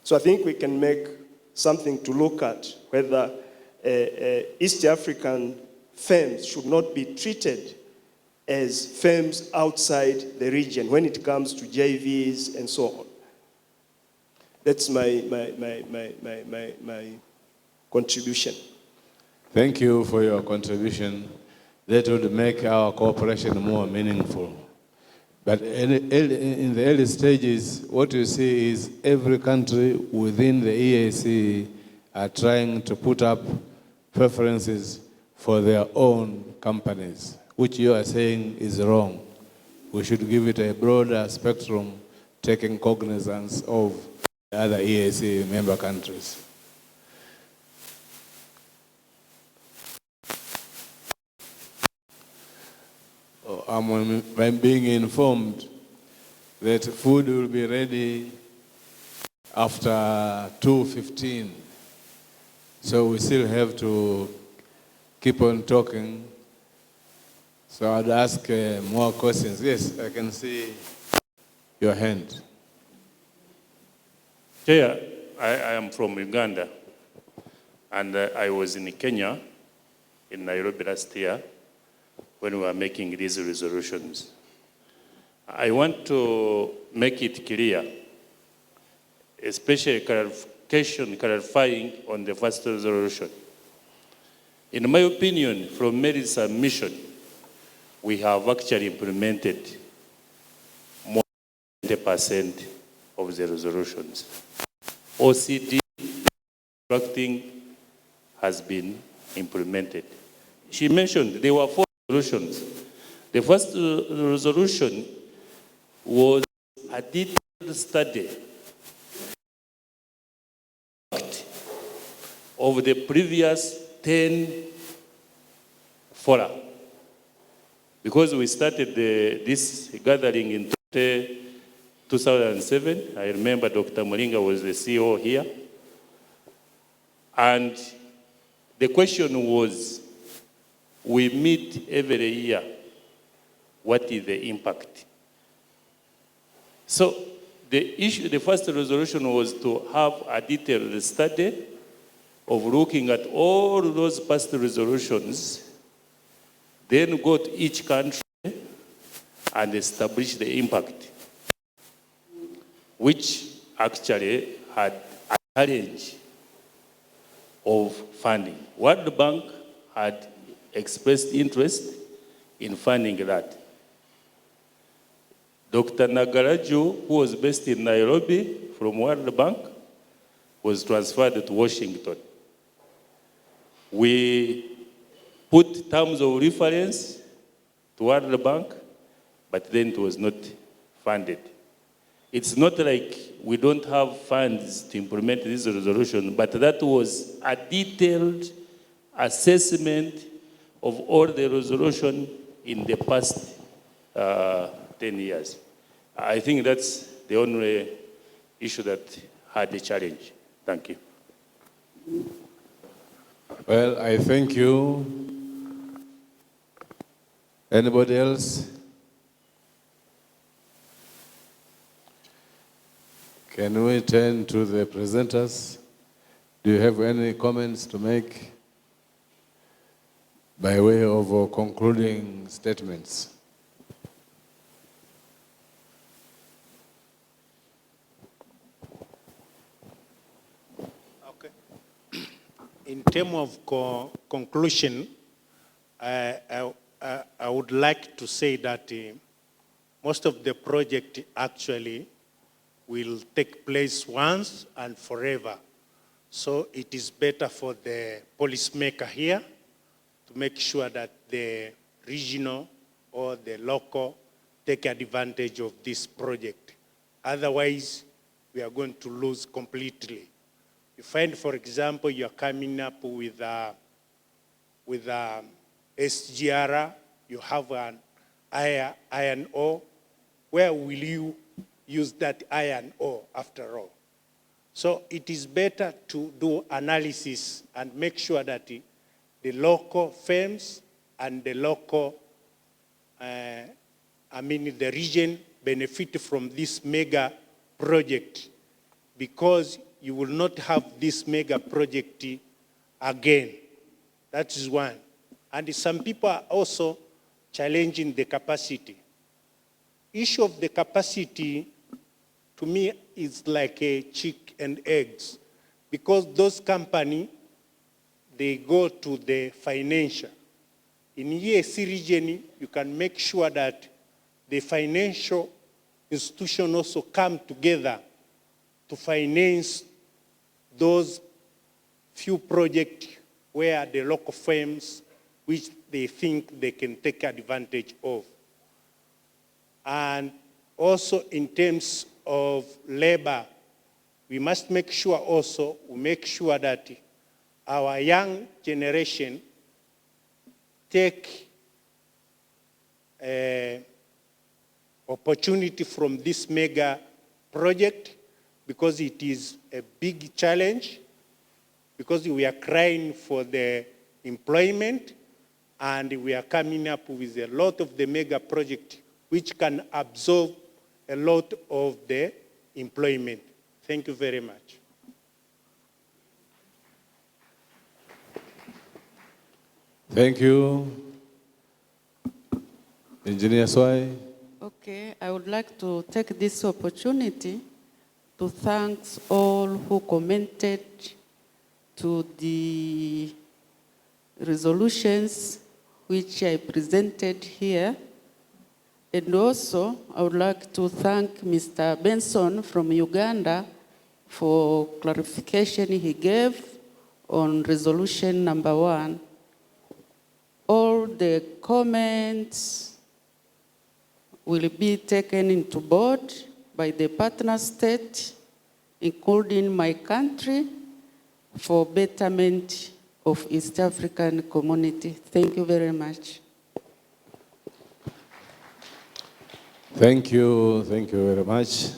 So I think we can make something to look at whether East African firms should not be treated as firms outside the region when it comes to JVs and so on. That's my contribution. Thank you for your contribution. That would make our cooperation more meaningful. But in the early stages, what you see is every country within the EAC are trying to put up preferences for their own companies, which you are saying is wrong. We should give it a broader spectrum, taking cognizance of the other EAC member countries. I'm being informed that food will be ready after 2:15. So we still have to keep on talking. So I'd ask more questions. Yes, I can see your hand. Chair, I am from Uganda, and I was in Kenya, in Nairobi last year, when we were making these resolutions. I want to make it clear, especially clarifying on the first resolution. In my opinion, from Mary's submission, we have actually implemented more than 20% of the resolutions. OCD drafting has been implemented. She mentioned there were 4 resolutions. The first resolution was a detailed study of the previous 10 fora. Because we started this gathering in 2007, I remember Dr. Moringa was the CEO here. And the question was, we meet every year, what is the impact? So the first resolution was to have a detailed study of looking at all those past resolutions, then go to each country and establish the impact, which actually had a challenge of funding. World Bank had expressed interest in funding that. Dr. Nagaraju, who was based in Nairobi from World Bank, was transferred to Washington. We put terms of reference to World Bank, but then it was not funded. It's not like we don't have funds to implement this resolution, but that was a detailed assessment of all the resolution in the past 10 years. I think that's the only issue that had a challenge. Thank you. Well, I thank you. Anybody else? Can we turn to the presenters? Do you have any comments to make by way of concluding statements? Okay. In terms of conclusion, I would like to say that most of the project actually will take place once and forever. So it is better for the policymaker here to make sure that the regional or the local take advantage of this project. Otherwise, we are going to lose completely. You find, for example, you're coming up with SGR, you have an iron ore. Where will you use that iron ore after all? So it is better to do analysis and make sure that the local firms and the local, the region benefit from this mega project, because you will not have this mega project again. That is one. And some people are also challenging the capacity. Issue of the capacity, to me, is like a chick and eggs, because those companies, they go to the financial. In EAC region, you can make sure that the financial institutions also come together to finance those few projects where the local firms, which they think they can take advantage of. And also in terms of labor, we must make sure also, that our young generation take opportunity from this mega project, because it is a big challenge, because we are crying for the employment, and we are coming up with a lot of the mega project which can absorb a lot of the employment. Thank you very much. Thank you. Engineer Swai. Okay, I would like to take this opportunity to thank all who commented to the resolutions which I presented here. And also, I would like to thank Mr. Benson from Uganda for clarification he gave on resolution number 1. All the comments will be taken into board by the partner state, including my country, for betterment of East African community. Thank you very much. Thank you very much.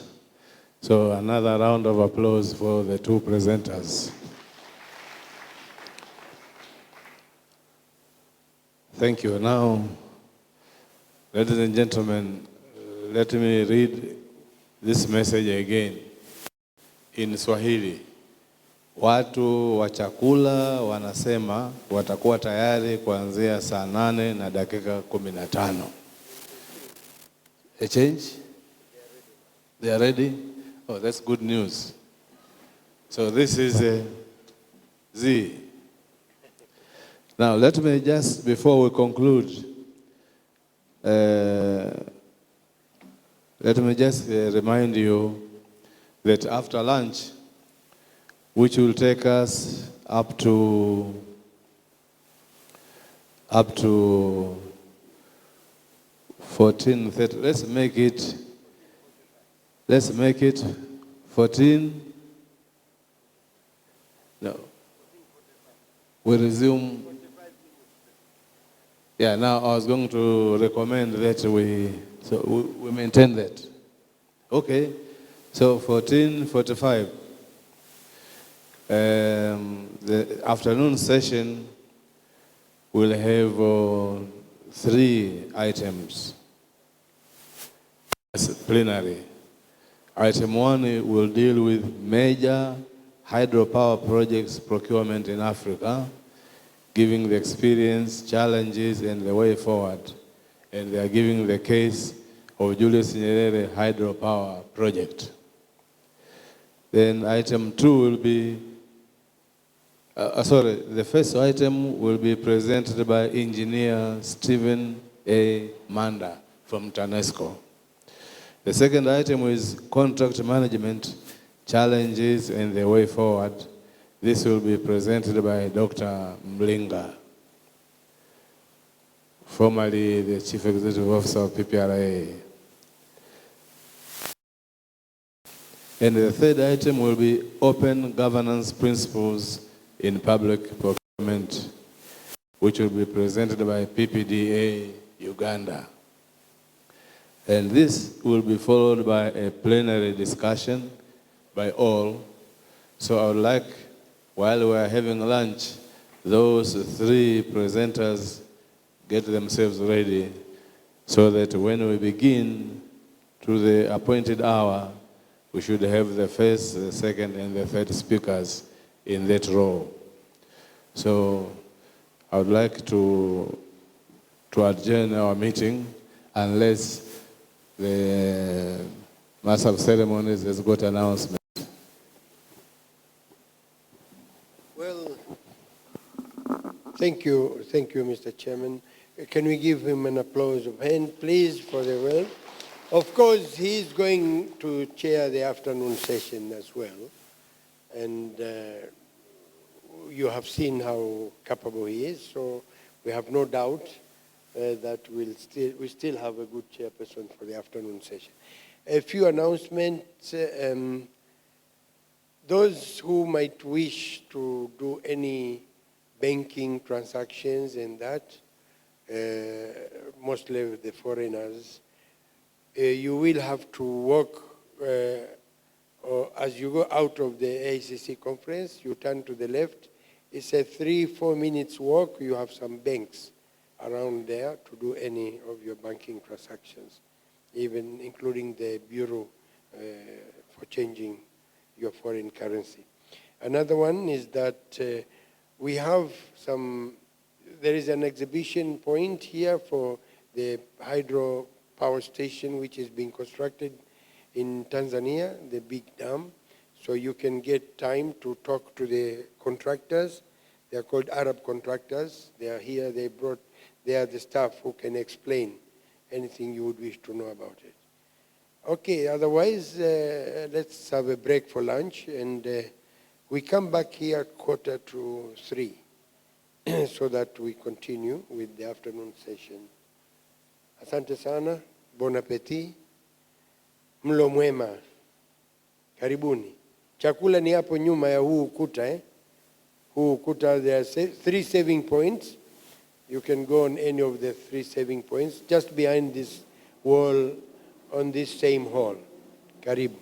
So another round of applause for the two presenters. Thank you. Now, ladies and gentlemen, let me read this message again in Swahili. Watu wa chakula wanasema watakuwa tayari kuanzia saa 8:15. A change? They are ready? Oh, that's good news. So this is a Z. Now, let me just, before we conclude, let me just remind you that after lunch, which will take us up to 14:30. Let's make it 14. No. We resume. Yeah, now I was going to recommend that we maintain that. Okay, so 14:45. The afternoon session will have 3 items as plenary. Item 1 will deal with major hydropower projects procurement in Africa, giving the experience, challenges, and the way forward. And they are giving the case of Julius Nyerere hydropower project. Then item 2 will be, the first item will be presented by Engineer Stephen A. Manda from TANESCO. The second item is contract management, challenges, and the way forward. This will be presented by Dr. Mlinga, formerly the Chief Executive Officer of PPRA. And the third item will be open governance principles in public procurement, which will be presented by PPDA Uganda. And this will be followed by a plenary discussion by all. So I would like, while we are having lunch, those 3 presenters get themselves ready so that when we begin to the appointed hour, we should have the first, the second, and the third speakers in that row. So I would like to adjourn our meeting unless the Master of Ceremonies has got announcement. Well, thank you, Mr. Chairman. Can we give him an applause of hand, please, for the well? Of course, he's going to chair the afternoon session as well. And you have seen how capable he is, so we have no doubt that we still have a good chairperson for the afternoon session. A few announcements. Those who might wish to do any banking transactions and that, mostly the foreigners, you will have to walk, as you go out of the ACC conference, you turn to the left. It's a 3-4 minutes walk. You have some banks around there to do any of your banking transactions, even including the bureau for changing your foreign currency. Another one is that we have there is an exhibition point here for the hydro power station which is being constructed in Tanzania, the big dam. So you can get time to talk to the contractors. They are called Arab contractors. They are here, they are the staff who can explain anything you would wish to know about it. Okay, otherwise, let's have a break for lunch, and we come back here 2:45 so that we continue with the afternoon session. Asante sana, bon appetit, mlo mwema, karibuni. Chakula ni hapo nyuma ya huu ukuta, Huu ukuta, there are 3 saving points. You can go on any of the 3 saving points, just behind this wall on this same hall. Karibu.